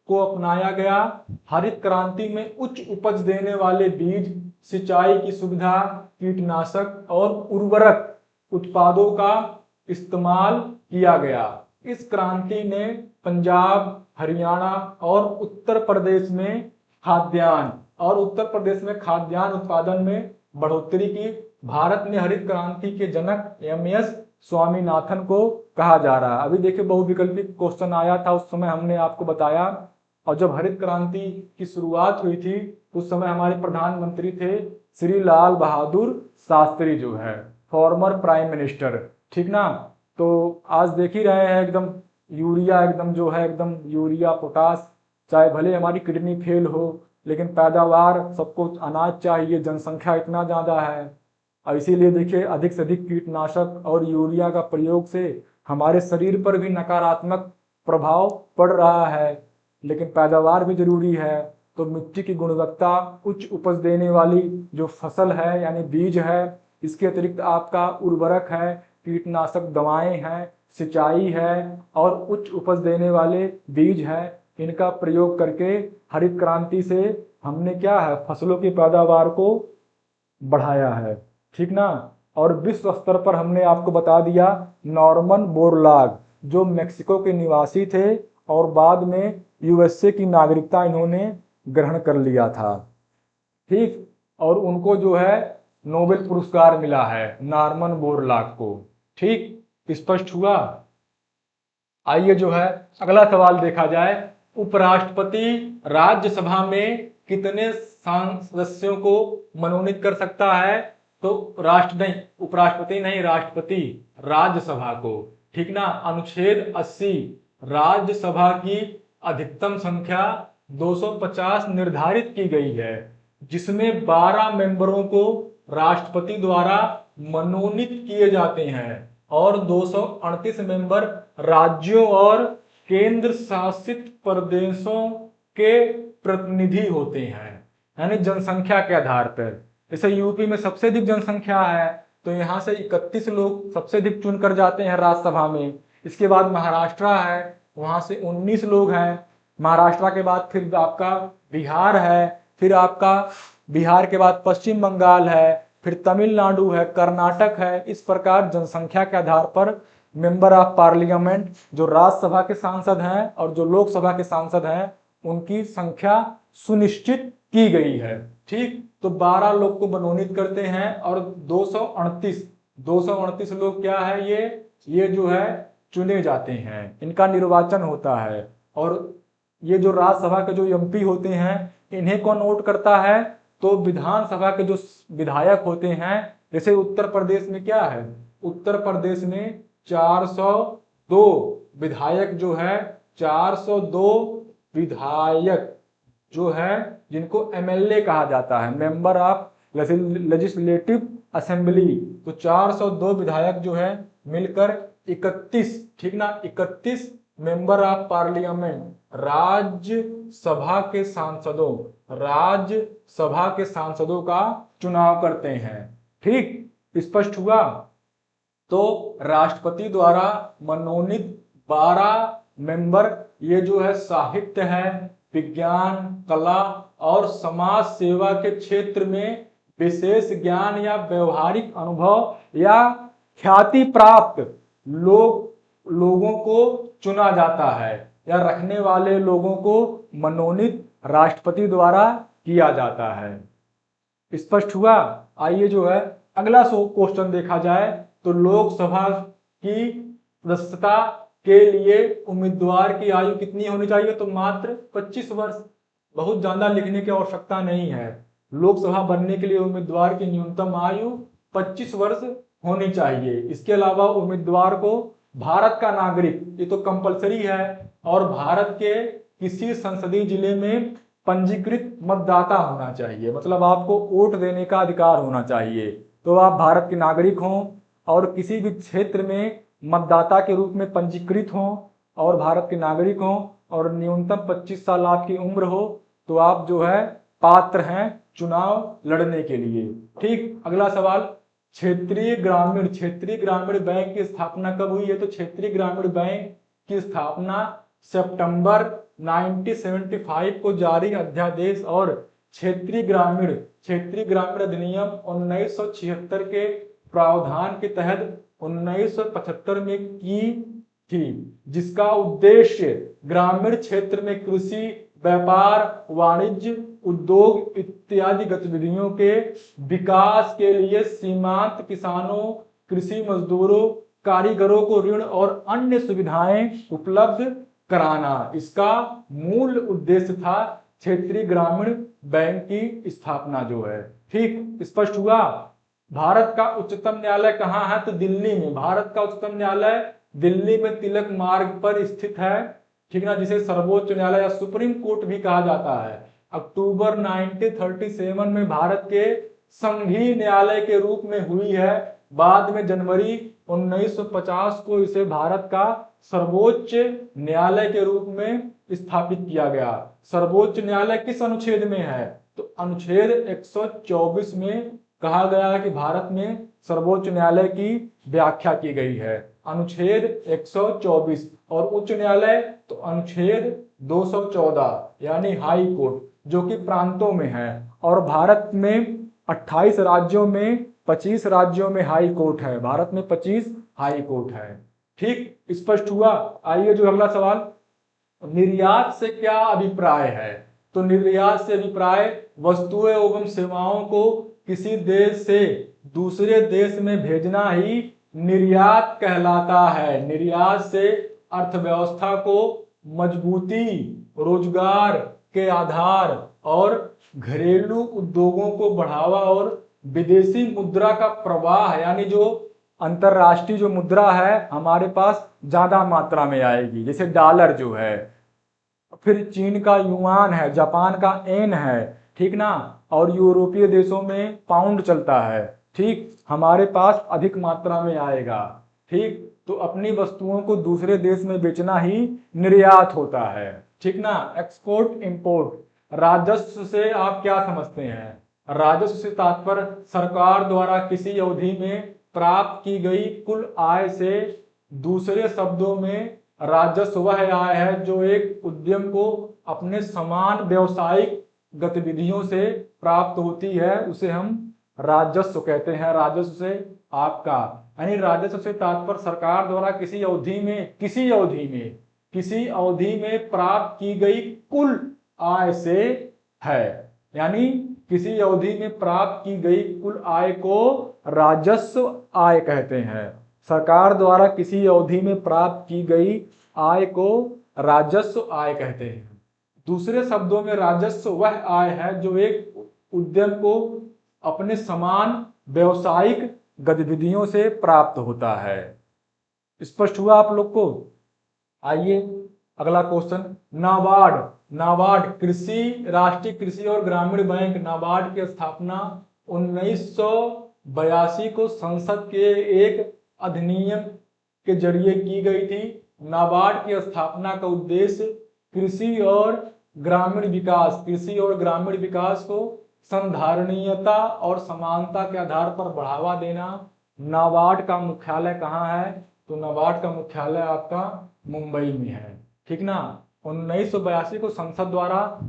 को अपनाया गया। हरित क्रांति में उच्च उपज देने वाले बीज, सिंचाई की सुविधा, कीटनाशक और उर्वरक उत्पादों का इस्तेमाल किया गया। इस क्रांति ने पंजाब, हरियाणा और उत्तर प्रदेश में खाद्यान्न उत्पादन में बढ़ोतरी की। भारत में हरित क्रांति के जनक एमएस स्वामीनाथन को कहा जा रहा है। अभी देखिए बहुविकल्पिक क्वेश्चन आया था, उस समय हमने आपको बताया। और जब हरित क्रांति की शुरुआत हुई थी उस समय हमारे प्रधानमंत्री थे श्री लाल बहादुर शास्त्री, जो है फॉर्मर प्राइम मिनिस्टर, ठीक ना। तो आज देख ही रहे हैं एकदम यूरिया, एकदम यूरिया पोटास, चाहे भले हमारी किडनी फेल हो लेकिन पैदावार, सबको अनाज चाहिए, जनसंख्या इतना ज्यादा है। और इसीलिए देखिए अधिक से अधिक कीटनाशक और यूरिया का प्रयोग से हमारे शरीर पर भी नकारात्मक प्रभाव पड़ रहा है, लेकिन पैदावार भी जरूरी है। तो मिट्टी की गुणवत्ता, उच्च उपज देने वाली जो फसल है यानी बीज है, इसके अतिरिक्त आपका उर्वरक है, कीटनाशक दवाएं हैं, सिंचाई है और उच्च उपज देने वाले बीज है, इनका प्रयोग करके हरित क्रांति से हमने क्या है, फसलों की पैदावार को बढ़ाया है, ठीक ना। और विश्व स्तर पर हमने आपको बता दिया, नॉर्मन बोरलाग जो मेक्सिको के निवासी थे और बाद में यूएसए की नागरिकता इन्होंने ग्रहण कर लिया था, ठीक। और उनको जो है नोबेल पुरस्कार मिला है, नॉर्मन बोरलाग को, ठीक। स्पष्ट हुआ? आइए जो है अगला सवाल देखा जाए, उपराष्ट्रपति राज्यसभा में कितने सदस्यों को मनोनीत कर सकता है? तो उपराष्ट्रपति नहीं, राष्ट्रपति राज्यसभा को, ठीक ना। अनुच्छेद 80 राज्यसभा की अधिकतम संख्या 250 निर्धारित की गई है, जिसमें 12 मेंबरों को राष्ट्रपति द्वारा मनोनीत किए जाते हैं और 238 मेंबर राज्यों और केंद्र शासित प्रदेशों के प्रतिनिधि होते हैं, यानी जनसंख्या के आधार पर। जैसे यूपी में सबसे अधिक जनसंख्या है तो यहाँ से 31 लोग सबसे अधिक चुनकर जाते हैं राज्यसभा में। इसके बाद महाराष्ट्र है, वहां से 19 लोग हैं। महाराष्ट्र के बाद फिर आपका बिहार है, फिर आपका बिहार के बाद पश्चिम बंगाल है, फिर तमिलनाडु है, कर्नाटक है। इस प्रकार जनसंख्या के आधार पर मेंबर ऑफ पार्लियामेंट जो राज्यसभा के सांसद हैं और जो लोकसभा के सांसद हैं उनकी संख्या सुनिश्चित की गई है, ठीक। तो 12 लोग को मनोनीत करते हैं और 238 लोग क्या है, ये जो है चुने जाते हैं, इनका निर्वाचन होता है। और ये जो राज्यसभा के जो एमपी होते हैं इन्हें कौन वोट करता है? तो विधानसभा के जो विधायक होते हैं, जैसे उत्तर प्रदेश में क्या है, उत्तर प्रदेश में 402 विधायक जो है, 402 विधायक जो है जिनको एमएलए कहा जाता है, मेंबर ऑफ लेजिस्लेटिव असेंबली। तो 402 विधायक जो है मिलकर 31, ठीक ना, 31 मेंबर ऑफ पार्लियामेंट राज्यसभा के सांसदों का चुनाव करते हैं, ठीक। स्पष्ट हुआ? तो राष्ट्रपति द्वारा मनोनीत 12 मेंबर, ये जो है साहित्य है, विज्ञान, कला और समाज सेवा के क्षेत्र में विशेष ज्ञान या व्यवहारिक अनुभव या ख्याति प्राप्त लोगों को चुना जाता है, या रखने वाले लोगों को मनोनीत राष्ट्रपति द्वारा किया जाता है। स्पष्ट हुआ? आइए जो है अगला क्वेश्चन देखा जाए, तो लोकसभा की सदस्यता के लिए उम्मीदवार की आयु कितनी होनी चाहिए? तो मात्र 25 वर्ष। बहुत ज्यादा लिखने की आवश्यकता नहीं है। लोकसभा बनने के लिए उम्मीदवार की न्यूनतम आयु 25 वर्ष होनी चाहिए। इसके अलावा उम्मीदवार को भारत का नागरिक, ये तो कंपलसरी है, और भारत के किसी संसदीय जिले में पंजीकृत मतदाता होना चाहिए, मतलब आपको वोट देने का अधिकार होना चाहिए। तो आप भारत के नागरिक हों और किसी भी क्षेत्र में मतदाता के रूप में पंजीकृत हों और भारत के नागरिक हों और न्यूनतम 25 साल आपकी उम्र हो तो आप जो है पात्र हैं चुनाव लड़ने के लिए। ठीक, अगला सवाल, क्षेत्रीय ग्रामीण बैंक की स्थापना कब हुई है? तो क्षेत्रीय ग्रामीण बैंक की स्थापना सितंबर 1975 को जारी अध्यादेश और क्षेत्रीय ग्रामीण अधिनियम 1976 के प्रावधान के तहत 1975 में की थी, जिसका उद्देश्य ग्रामीण क्षेत्र में कृषि, व्यापार, वाणिज्य, उद्योग इत्यादि गतिविधियों के विकास के लिए सीमांत किसानों, कृषि मजदूरों, कारीगरों को ऋण और अन्य सुविधाएं उपलब्ध कराना, इसका मूल उद्देश्य था क्षेत्रीय ग्रामीण बैंक की स्थापना जो है। ठीक, स्पष्ट हुआ। भारत का उच्चतम न्यायालय कहाँ है? तो दिल्ली में। भारत का उच्चतम न्यायालय दिल्ली में तिलक मार्ग पर स्थित है, ठीक ना, जिसे सर्वोच्च न्यायालय या सुप्रीम कोर्ट भी कहा जाता है। अक्टूबर 1937 में भारत के संघीय न्यायालय के रूप में हुई है। बाद में जनवरी 1950 को इसे भारत का सर्वोच्च न्यायालय के रूप में स्थापित किया गया। सर्वोच्च न्यायालय किस अनुच्छेद में है? तो अनुच्छेद 124 में कहा गया है कि भारत में सर्वोच्च न्यायालय की व्याख्या की गई है, अनुच्छेद 124। और उच्च न्यायालय तो अनुच्छेद 214 यानी हाई कोर्ट, जो कि प्रांतों में है। और भारत में 28 राज्यों में 25 राज्यों में हाई कोर्ट है। भारत में 25 हाई कोर्ट है। ठीक, स्पष्ट हुआ। आइए जो अगला सवाल, निर्यात से क्या अभिप्राय है? तो निर्यात से अभिप्राय वस्तुएं एवं सेवाओं को किसी देश से दूसरे देश में भेजना ही निर्यात कहलाता है। निर्यात से अर्थव्यवस्था को मजबूती, रोजगार के आधार और घरेलू उद्योगों को बढ़ावा और विदेशी मुद्रा का प्रवाह, यानी जो अंतरराष्ट्रीय जो मुद्रा है हमारे पास ज्यादा मात्रा में आएगी, जैसे डॉलर जो है, फिर चीन का युआन है, जापान का येन है, ठीक ना, और यूरोपीय देशों में पाउंड चलता है। ठीक, हमारे पास अधिक मात्रा में आएगा। ठीक, तो अपनी वस्तुओं को दूसरे देश में बेचना ही निर्यात होता है। ठीक ना। एक्सपोर्ट इंपोर्ट, राजस्व से आप क्या समझते हैं? राजस्व से तात्पर्य सरकार द्वारा किसी अवधि में प्राप्त की गई कुल आय से, दूसरे शब्दों में राजस्व वह आय है जो एक उद्यम को अपने समान व्यावसायिक गतिविधियों से प्राप्त होती है, उसे हम राजस्व कहते हैं। राजस्व से आपका, यानी राजस्व से तात्पर्य सरकार द्वारा किसी अवधि में प्राप्त की गई कुल आय से है, यानी किसी अवधि में प्राप्त की गई कुल आय को राजस्व आय कहते हैं। सरकार द्वारा किसी अवधि में प्राप्त की गई आय को राजस्व आय कहते हैं। दूसरे शब्दों में राजस्व वह आय है जो एक उद्यम को अपने समान व्यवसायिक गतिविधियों से प्राप्त होता है। स्पष्ट हुआ आप लोग को? आइए अगला क्वेश्चन, नाबार्ड राष्ट्रीय कृषि और ग्रामीण बैंक, नाबार्ड की स्थापना 1982 को संसद के एक अधिनियम के जरिए की गई थी। नाबार्ड की स्थापना का उद्देश्य कृषि और ग्रामीण विकास को संधारणीयता और समानता के आधार पर बढ़ावा देना। नाबार्ड का मुख्यालय कहाँ है? तो नाबार्ड का मुख्यालय आपका मुंबई में है। ठीक ना। 1982 को संसद द्वारा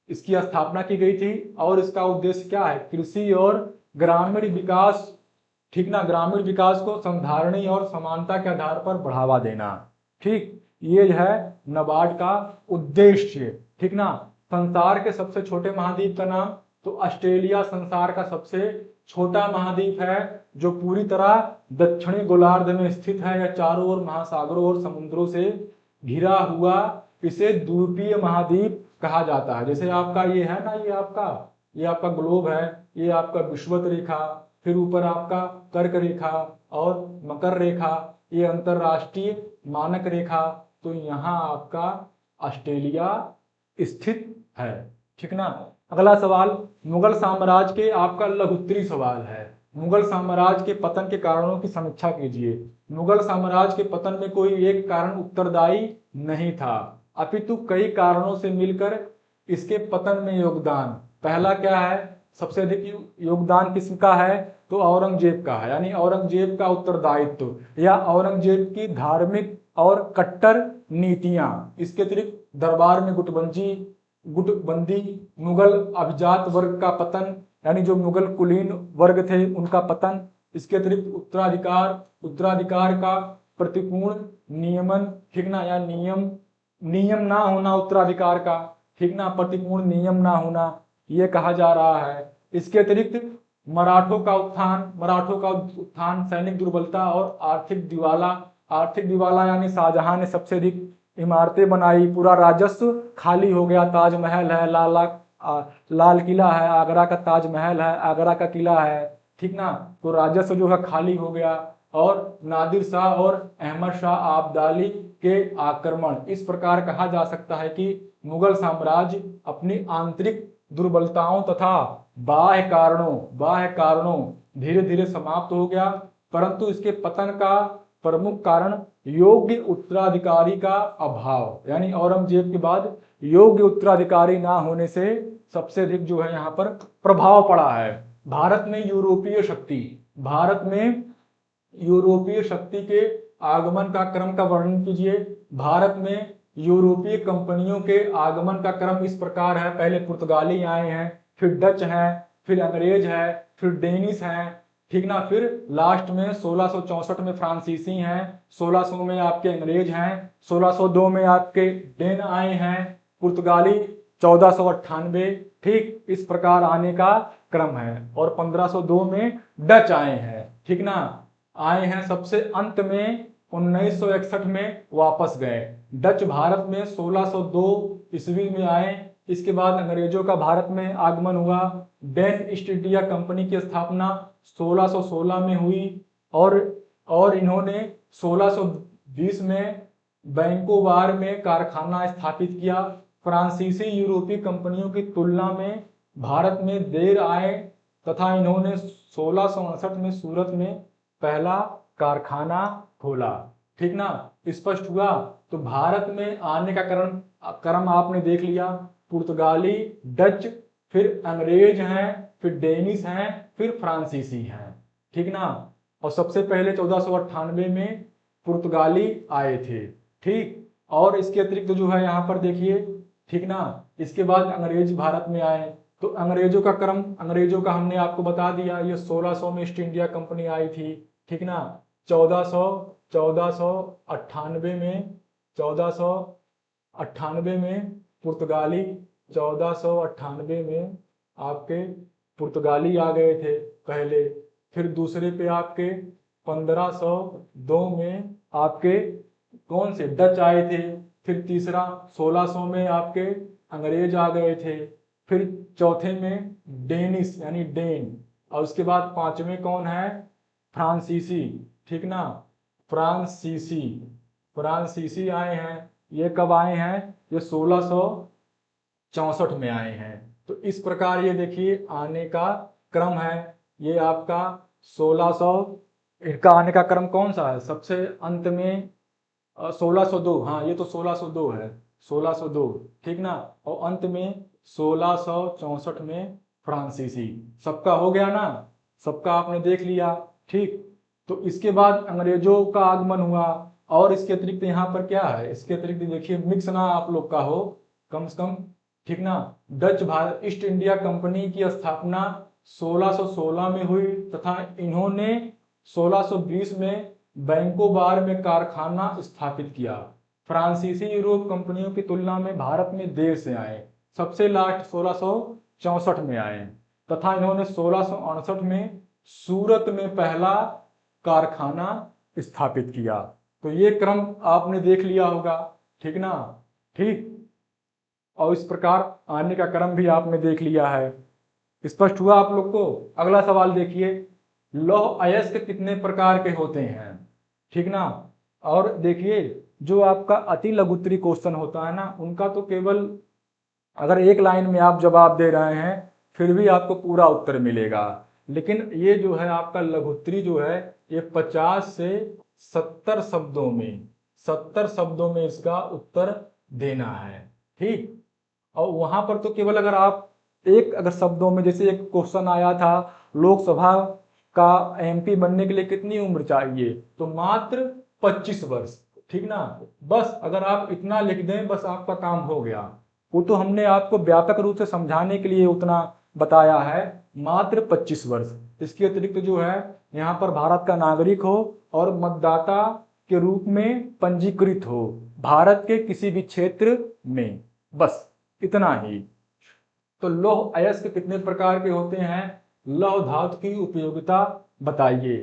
इसकी स्थापना की गई थी और इसका उद्देश्य क्या है? कृषि और ग्रामीण विकास, ठीक ना, ग्रामीण विकास को संधारणीय और समानता के आधार पर बढ़ावा देना। ठीक, ये है नाबार्ड का उद्देश्य। ठीक ना। संसार के सबसे छोटे महाद्वीप का नाम, तो ऑस्ट्रेलिया संसार का सबसे छोटा महाद्वीप है जो पूरी तरह दक्षिणी गोलार्ध में स्थित है। यह चारों ओर महासागरों और समुद्रों से घिरा हुआ, इसे द्वीपीय महाद्वीप कहा जाता है। जैसे आपका ये है ना, ये आपका ग्लोब है, ये आपका विषुवत रेखा, फिर ऊपर आपका कर्क रेखा और मकर रेखा, ये अंतरराष्ट्रीय मानक रेखा, तो यहाँ आपका ऑस्ट्रेलिया स्थित है। ठीक ना। अगला सवाल, मुगल साम्राज्य के, आपका लघुत्तरी सवाल है, मुगल साम्राज्य के पतन के कारणों की समीक्षा कीजिए। मुगल साम्राज्य के पतन में कोई एक कारण उत्तरदायी नहीं था, अपितु कई कारणों से मिलकर इसके पतन में योगदान। पहला क्या है, सबसे अधिक योगदान किसका है, तो औरंगजेब का है, यानी औरंगजेब का उत्तरदायित्व या औरंगजेब की धार्मिक और कट्टर नीतियां। इसके अतिरिक्त दरबार में गुटबंदी, मुगल अभिजात वर्ग का पतन, यानी जो मुगल कुलीन वर्ग थे उनका पतन। इसके अतिरिक्त उत्तराधिकार का प्रतिकूल नियमन, ठीक ना, या नियम ना होना उत्तराधिकार का, ठीक ना, प्रतिकूल नियम ना होना, ये कहा जा रहा है। इसके अतिरिक्त मराठों का उत्थान, सैनिक दुर्बलता और आर्थिक दिवाला यानी शाहजहां ने सबसे अधिक इमारतें बनाई, पूरा राजस्व खाली हो गया। ताजमहल है, लाल किला है, आगरा का ताजमहल है, आगरा का किला है, ठीक ना, तो राजस्व जो है खाली हो गया। और नादिर शाह और अहमद शाह आब्दाली के आक्रमण। इस प्रकार कहा जा सकता है कि मुगल साम्राज्य अपनी आंतरिक दुर्बलताओं तथा बाह्य कारणों धीरे धीरे समाप्त हो गया, परंतु इसके पतन का प्रमुख कारण योग्य उत्तराधिकारी का अभाव, यानी औरंगजेब के बाद योग्य उत्तराधिकारी ना होने से सबसे अधिक जो है यहाँ पर प्रभाव पड़ा है। भारत में यूरोपीय शक्ति के आगमन का क्रम का वर्णन कीजिए। भारत में यूरोपीय कंपनियों के आगमन का क्रम इस प्रकार है, पहले पुर्तगाली आए हैं, फिर डच हैं, फिर अंग्रेज है, फिर डेनिस हैं, ठीक ना, फिर लास्ट में 1664 में फ्रांसीसी हैं, 1600 में आपके अंग्रेज हैं, 1602 में आपके डेन आए हैं, पुर्तगाली 1498, ठीक इस प्रकार आने का क्रम है। और 1502 में डच आए हैं, ठीक ना, आए हैं, सबसे अंत में 1961 में वापस गए। डच भारत में 1602 ईस्वी में आए, इसके बाद अंग्रेजों का भारत में आगमन हुआ। डेन ईस्ट इंडिया कंपनी की स्थापना 1616 में हुई और इन्होंने 1620 में वैंकूवर में कारखाना स्थापित किया। फ्रांसीसी यूरोपीय कंपनियों की तुलना में भारत में देर आए तथा इन्होंने 1659 में सूरत में पहला कारखाना खोला, ठीक ना, स्पष्ट हुआ। तो भारत में आने का क्रम आपने देख लिया, पुर्तगाली, डच, फिर अंग्रेज हैं, फिर डेनिस हैं, फिर फ्रांसीसी हैं, ठीक ना, और सबसे पहले 1498 में पुर्तगाली आए थे, ठीक। और इसके अतिरिक्त जो है यहाँ पर देखिए, ठीक ना, इसके बाद अंग्रेज भारत में आए। तो अंग्रेजों का हमने आपको बता दिया, ये 1600 में ईस्ट इंडिया कंपनी आई थी, ठीक ना, 1498 में पुर्तगाली, 1498 में आपके पुर्तगाली आ गए थे पहले, फिर दूसरे पे आपके 1502 में आपके कौन से डच आए थे, फिर तीसरा 1600 में आपके अंग्रेज आ गए थे, फिर चौथे में डेनिस यानी डेन, और उसके बाद पांचवें कौन है, फ्रांसीसी, ठीक ना, फ्रांसीसी आए हैं। ये कब आए हैं, ये 1664 में आए हैं। तो इस प्रकार ये देखिए आने का क्रम है, ये आपका 1600, इनका आने का क्रम कौन सा है, सबसे अंत में 1602, हाँ ये तो 1602 है, 1602, ठीक ना, और अंत में 1664 में फ्रांसीसी। सबका हो गया ना, सबका आपने देख लिया, ठीक। तो इसके बाद अंग्रेजों का आगमन हुआ, और इसके अतिरिक्त यहाँ पर क्या है, इसके अतिरिक्त देखिए मिक्स ना आप लोग का हो कम से कम, ठीक ना, Dutch Bharat east India company की स्थापना 1616 में हुई तथा इन्होंने 1620 में वैंकूवर में कारखाना स्थापित किया। फ्रांसीसी यूरोप कंपनियों की तुलना में भारत में देर से आए, सबसे लास्ट 1664 में आए तथा इन्होंने 1668 में सूरत में पहला कारखाना स्थापित किया। तो ये क्रम आपने देख लिया होगा, ठीक ना, ठीक। और इस प्रकार आने का क्रम भी आपने देख लिया है, स्पष्ट हुआ आप लोग को। अगला सवाल देखिए, लौह अयस्क कितने प्रकार के होते हैं, ठीक ना। और देखिए जो आपका अति लघुत्तरी क्वेश्चन होता है ना, उनका तो केवल अगर एक लाइन में आप जवाब दे रहे हैं फिर भी आपको पूरा उत्तर मिलेगा, लेकिन ये जो है आपका लघुत्तरी जो है ये 50 से 70 शब्दों में 70 शब्दों में इसका उत्तर देना है। ठीक, और वहां पर तो केवल अगर आप एक अगर शब्दों में, जैसे एक क्वेश्चन आया था लोकसभा का एमपी बनने के लिए कितनी उम्र चाहिए, तो मात्र 25 वर्ष। ठीक ना, बस अगर आप इतना लिख दें बस आपका काम हो गया। वो तो हमने आपको व्यापक रूप से समझाने के लिए उतना बताया है, मात्र 25 वर्ष। इसके अतिरिक्त जो है यहाँ पर भारत का नागरिक हो और मतदाता के रूप में पंजीकृत हो भारत के किसी भी क्षेत्र में, बस इतना ही। तो लौह अयस्क कितने प्रकार के होते हैं, लौह धातु की उपयोगिता बताइए।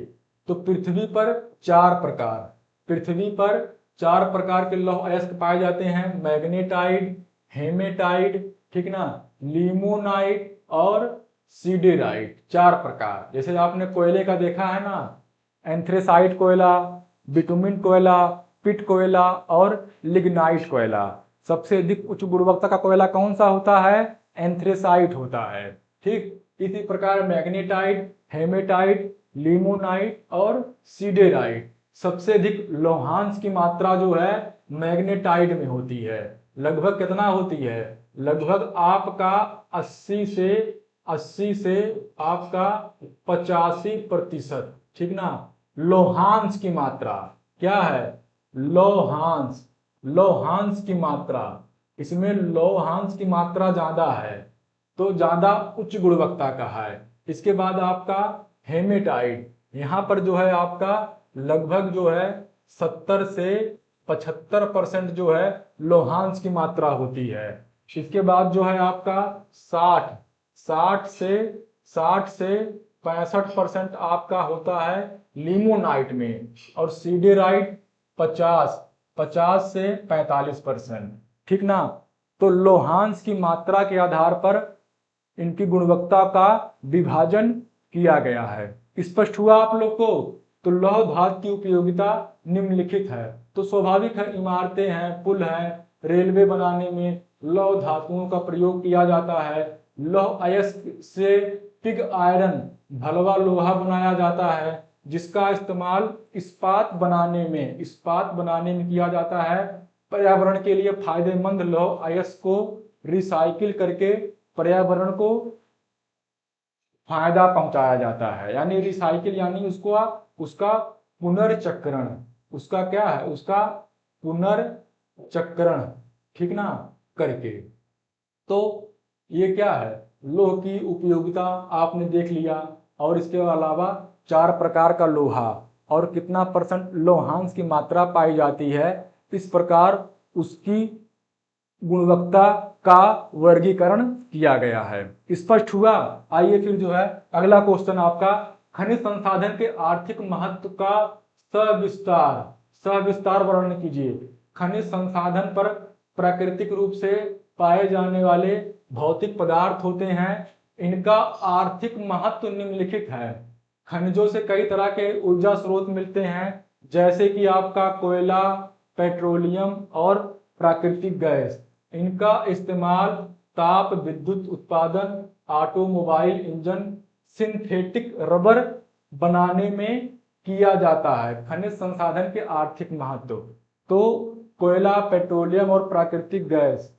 तो पृथ्वी पर 4 प्रकार, पृथ्वी पर 4 प्रकार के लौह अयस्क पाए जाते हैं, मैग्नेटाइट, हेमेटाइट, ठीक ना, लिमोनाइट और सीडेराइट। 4 प्रकार। जैसे आपने कोयले का देखा है ना, एंथ्रेसाइट कोयला, बिटुमिन कोयला, पिट कोयला और लिग्नाइट कोयला। सबसे अधिक उच्च गुणवत्ता का कोयला कौन सा होता है, एंथ्रेसाइट होता है। ठीक, इसी प्रकार मैग्नेटाइट, हेमेटाइट, लिमोनाइट और सीडेराइट। सबसे अधिक लौहांश की मात्रा जो है मैग्नेटाइट में होती है। लगभग कितना होती है, लगभग आपका 80 से आपका 85%। ठीक ना, लौहांश की मात्रा क्या है, लौहांश, लौहांश की मात्रा, इसमें लौहांश की मात्रा ज्यादा है तो ज्यादा उच्च गुणवत्ता का है। इसके बाद आपका हेमेटाइट, यहाँ पर जो है आपका लगभग जो है 70 से 75% जो है लौहांश की मात्रा होती है। इसके बाद जो है आपका 60 से 65% आपका होता है लिमोनाइट में, और सीडेराइट 50 से 45%। ठीक ना, तो लौहांश की मात्रा के आधार पर इनकी गुणवत्ता का विभाजन किया गया है। स्पष्ट हुआ आप लोग को। तो लौह धातु की उपयोगिता निम्नलिखित है। तो स्वाभाविक है, इमारतें हैं, पुल हैं, रेलवे बनाने में लौह धातुओं का प्रयोग किया जाता है। लौह अयस्क से पिग आयरन, भलवा लोहा बनाया जाता है, जिसका इस्तेमाल इस्पात बनाने में किया जाता है। पर्यावरण के लिए फायदेमंद लौह अयस्क को रिसाइकिल करके पर्यावरण को फायदा पहुंचाया जाता है। यानी रिसाइकिल यानी उसका पुनर्चक्रण, उसका क्या है, उसका पुनर्चक्रण, ठीक ना, करके। तो ये क्या है, लोह की उपयोगिता आपने देख लिया। और इसके अलावा 4 प्रकार का लोहा और कितना % लौहांश की मात्रा पाई जाती है, इस प्रकार उसकी गुणवत्ता का वर्गीकरण किया गया है। स्पष्ट हुआ। आइए फिर जो है अगला क्वेश्चन आपका, खनिज संसाधन के आर्थिक महत्व का सविस्तार वर्णन कीजिए। खनिज संसाधन पर प्राकृतिक रूप से पाए जाने वाले भौतिक पदार्थ होते हैं, इनका आर्थिक महत्व निम्नलिखित है। खनिजों से कई तरह के ऊर्जा स्रोत मिलते हैं, जैसे कि आपका कोयला, पेट्रोलियम और प्राकृतिक गैस। इनका इस्तेमाल ताप विद्युत उत्पादन, ऑटोमोबाइल इंजन, सिंथेटिक रबर बनाने में किया जाता है। खनिज संसाधन के आर्थिक महत्व, तो कोयला, पेट्रोलियम और प्राकृतिक गैस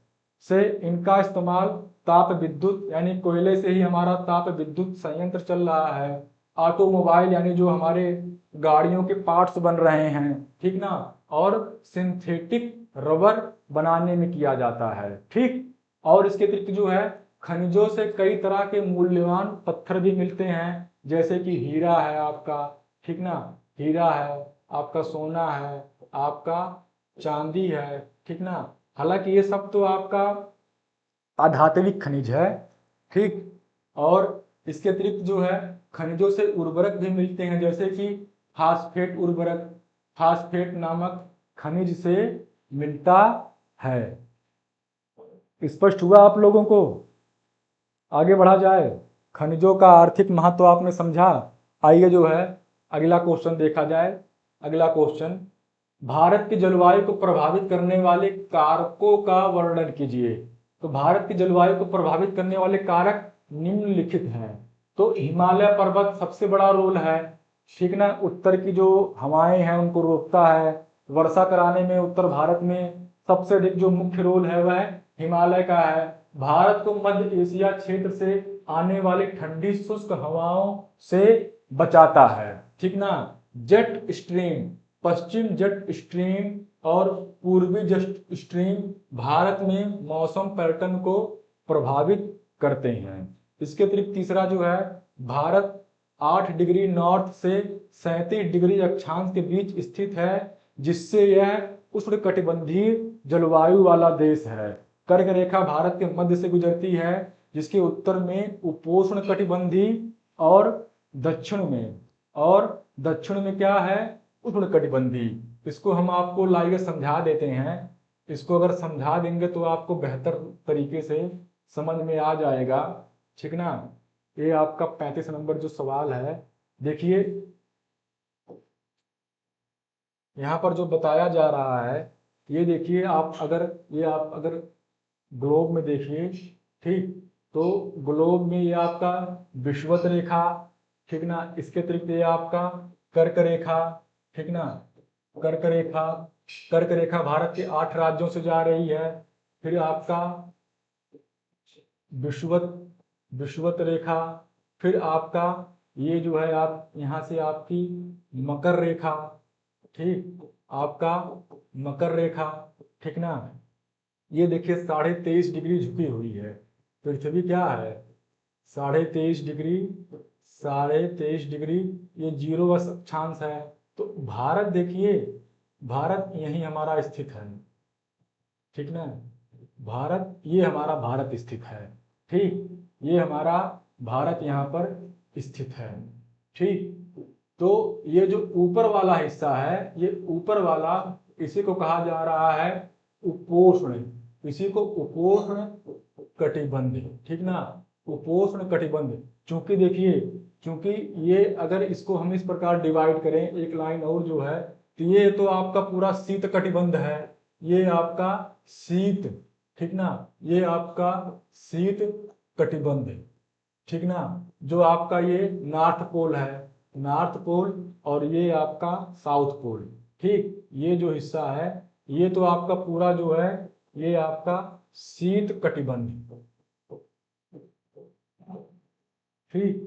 से इनका इस्तेमाल ताप विद्युत, यानी कोयले से ही हमारा ताप विद्युत संयंत्र चल रहा है। ऑटोमोबाइल यानी जो हमारे गाड़ियों के पार्ट्स बन रहे हैं, ठीक ना, और सिंथेटिक रबर बनाने में किया जाता है। ठीक, और इसके अतिरिक्त जो है खनिजों से कई तरह के मूल्यवान पत्थर भी मिलते हैं, जैसे कि हीरा है आपका, ठीक ना, हीरा है आपका, सोना है आपका, चांदी है, ठीक ना। हालांकि ये सब तो आपका अधात्विक खनिज है। ठीक, और इसके अतिरिक्त जो है खनिजों से उर्वरक भी मिलते हैं, जैसे कि फास्फेट उर्वरक, फास्फेट नामक खनिज से मिलता है। स्पष्ट हुआ आप लोगों को। आगे बढ़ा जाए। खनिजों का आर्थिक महत्व आपने समझा। आइए जो है अगला क्वेश्चन देखा जाए। अगला क्वेश्चन, भारत की जलवायु को प्रभावित करने वाले कारकों का वर्णन कीजिए। तो भारत की जलवायु को प्रभावित करने वाले कारक निम्नलिखित हैं। तो हिमालय पर्वत सबसे बड़ा रोल है, ठीक ना। उत्तर की जो हवाएं हैं उनको रोकता है, वर्षा कराने में उत्तर भारत में सबसे अधिक जो मुख्य रोल है वह हिमालय का है। भारत को मध्य एशिया क्षेत्र से आने वाली ठंडी शुष्क हवाओं से बचाता है, ठीक ना। जेट स्ट्रीम, पश्चिम जेट स्ट्रीम और पूर्वी जेट स्ट्रीम भारत में मौसम पैटर्न को प्रभावित करते हैं। इसके अतिरिक्त तीसरा जो है, भारत 8 डिग्री नॉर्थ से 37 डिग्री अक्षांश के बीच स्थित है, जिससे यह उष्णकटिबंधीय जलवायु वाला देश है। कर्क रेखा भारत के मध्य से गुजरती है, जिसके उत्तर में उपोष्ण कटिबंधीय और दक्षिण में क्या है, उष्णकटिबंधीय। इसको हम आपको लाइए समझा देते हैं। इसको अगर समझा देंगे तो आपको बेहतर तरीके से समझ में आ जाएगा, ठीक ना। ये आपका 35 नंबर जो सवाल है, देखिए यहाँ पर जो बताया जा रहा है, ये देखिए आप अगर ग्लोब में देखिए, ठीक, तो ग्लोब में ये आपका विषुवत रेखा, ठीक ना। इसके अतिरिक्त ये आपका कर्क रेखा, ठीक ना। कर्क रेखा भारत के 8 राज्यों से जा रही है। फिर आपका विषुवत रेखा, फिर आपका ये जो है आप यहाँ से आपकी मकर रेखा, ठीक, आपका मकर रेखा, ठीक ना। ये देखिए 23.5 डिग्री झुकी हुई है। पृथ्वी क्या है, 23.5 डिग्री, ये 0 अक्षांश है। तो भारत देखिए, भारत यही हमारा स्थित है, ठीक ना। ये हमारा भारत स्थित है, ठीक, ये हमारा भारत यहाँ पर स्थित है, ठीक। तो ये जो ऊपर वाला हिस्सा है, ये ऊपर वाला, इसी को कहा जा रहा है उपोष्ण, इसी को उपोष्ण कटिबंध, ठीक ना, उपोष्ण कटिबंध। चूंकि देखिए, चूंकि ये अगर इसको हम इस प्रकार डिवाइड करें, एक लाइन और जो है, तो ये तो आपका पूरा शीत कटिबंध है, ये आपका शीत, ठीक ना, ये आपका शीत कटिबंध, ठीक ना। जो आपका ये नॉर्थ पोल है, नॉर्थ पोल, और ये आपका साउथ पोल, ठीक, ये जो हिस्सा है, ये तो आपका पूरा जो है, ये आपका शीत कटिबंध, ठीक,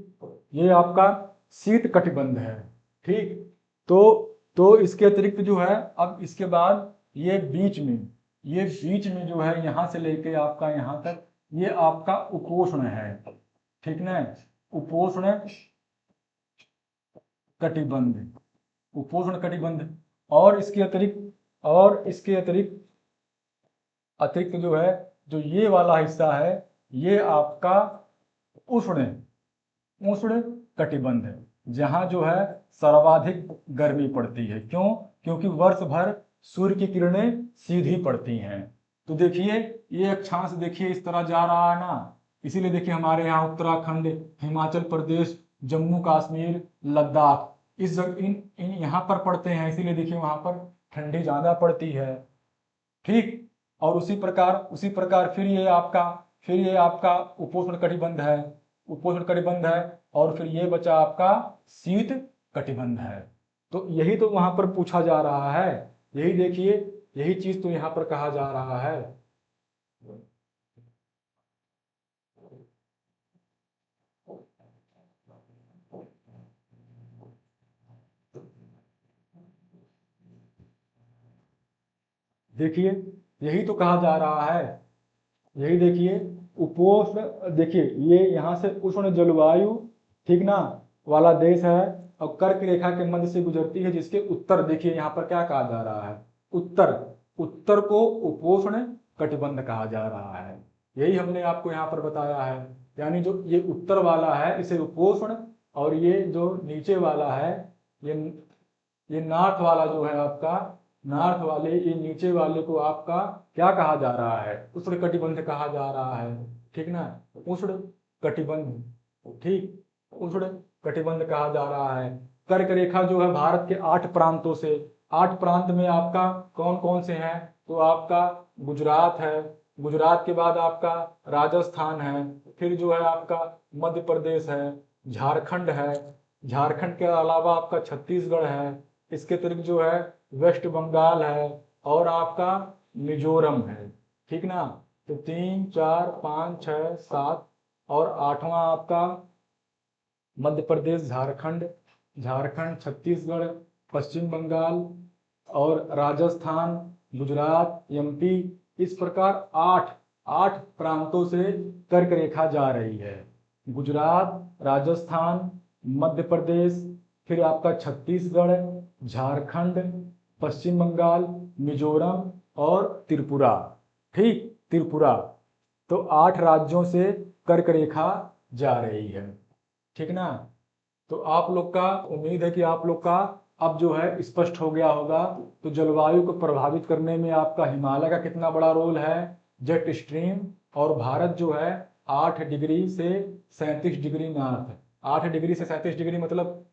ये आपका शीत कटिबंध है, ठीक। तो इसके अतिरिक्त जो है, अब इसके बाद ये बीच में जो है, यहां से लेके आपका यहां तक, ये आपका उपोष्ण है, ठीक ना, उपोष्ण कटिबंध, उपोष्ण कटिबंध। और इसके अतिरिक्त जो है, जो ये वाला हिस्सा है, ये आपका उष्ण उष्ण कटिबंध है, जहां जो है सर्वाधिक गर्मी पड़ती है। क्यों? क्योंकि वर्ष भर सूर्य की किरणें सीधी पड़ती हैं। तो देखिए, ये अक्षांश देखिए इस तरह जा रहा है ना, इसीलिए देखिए हमारे यहाँ उत्तराखंड, हिमाचल प्रदेश, जम्मू कश्मीर, लद्दाख, इस जगह इन यहाँ पर पड़ते हैं, इसीलिए देखिए वहां पर ठंडी ज्यादा पड़ती है, ठीक। और उसी प्रकार फिर ये आपका उपोष्ण कटिबंध है, और फिर ये बचा आपका शीत कटिबंध है। तो यही तो वहां पर पूछा जा रहा है, यही देखिए, यही चीज तो यहाँ पर कहा जा रहा है। देखिए, यही तो कहा जा रहा है, यही देखिए, उपोष्ण, देखिए ये यहाँ से उष्ण जलवायु, ठीक ना, वाला देश है, और कर्क रेखा के मध्य से गुजरती है, जिसके उत्तर देखिए यहाँ पर क्या कहा जा रहा है, उत्तर को उपोष्ण कटिबंध कहा जा रहा है। यही हमने आपको यहाँ पर बताया है, यानी जो ये उत्तर वाला है इसे उपोष्ण, और ये जो नीचे वाला है, ये ये नॉर्थ वाला जो है आपका, नॉर्थ वाले, ये नीचे वाले को आपका क्या कहा जा रहा है, उष्ण कटिबंध कहा जा रहा है, ठीक ना, उष्ण कटिबंध, ठीक, उष्ण कटिबंध कहा जा रहा है। कर्क रेखा जो है भारत के 8 प्रांतों से, 8 प्रांत में आपका कौन कौन से हैं, तो आपका गुजरात है, गुजरात के बाद आपका राजस्थान है, फिर जो है आपका मध्य प्रदेश है, झारखंड है, झारखंड के अलावा आपका छत्तीसगढ़ है, इसके अतिरिक्त जो है वेस्ट बंगाल है और आपका मिजोरम है। ठीक ना, तो 3 4 5 6 7 और आठवां आपका मध्य प्रदेश, झारखंड, छत्तीसगढ़, पश्चिम बंगाल और राजस्थान, गुजरात, एमपी, इस प्रकार आठ प्रांतों से कर्क रेखा जा रही है। गुजरात, राजस्थान, मध्य प्रदेश, फिर आपका छत्तीसगढ़, झारखंड, पश्चिम बंगाल, मिजोरम और त्रिपुरा। ठीक, त्रिपुरा। तो 8 राज्यों से कर्क रेखा जा रही है। ठीक ना, तो आप लोग का उम्मीद है कि आप लोग का अब जो है स्पष्ट हो गया होगा। तो जलवायु को प्रभावित करने में आपका हिमालय का कितना बड़ा रोल है, जेट स्ट्रीम, और भारत जो है 8 डिग्री से 37 डिग्री नॉर्थ, 8 डिग्री से 37 डिग्री मतलब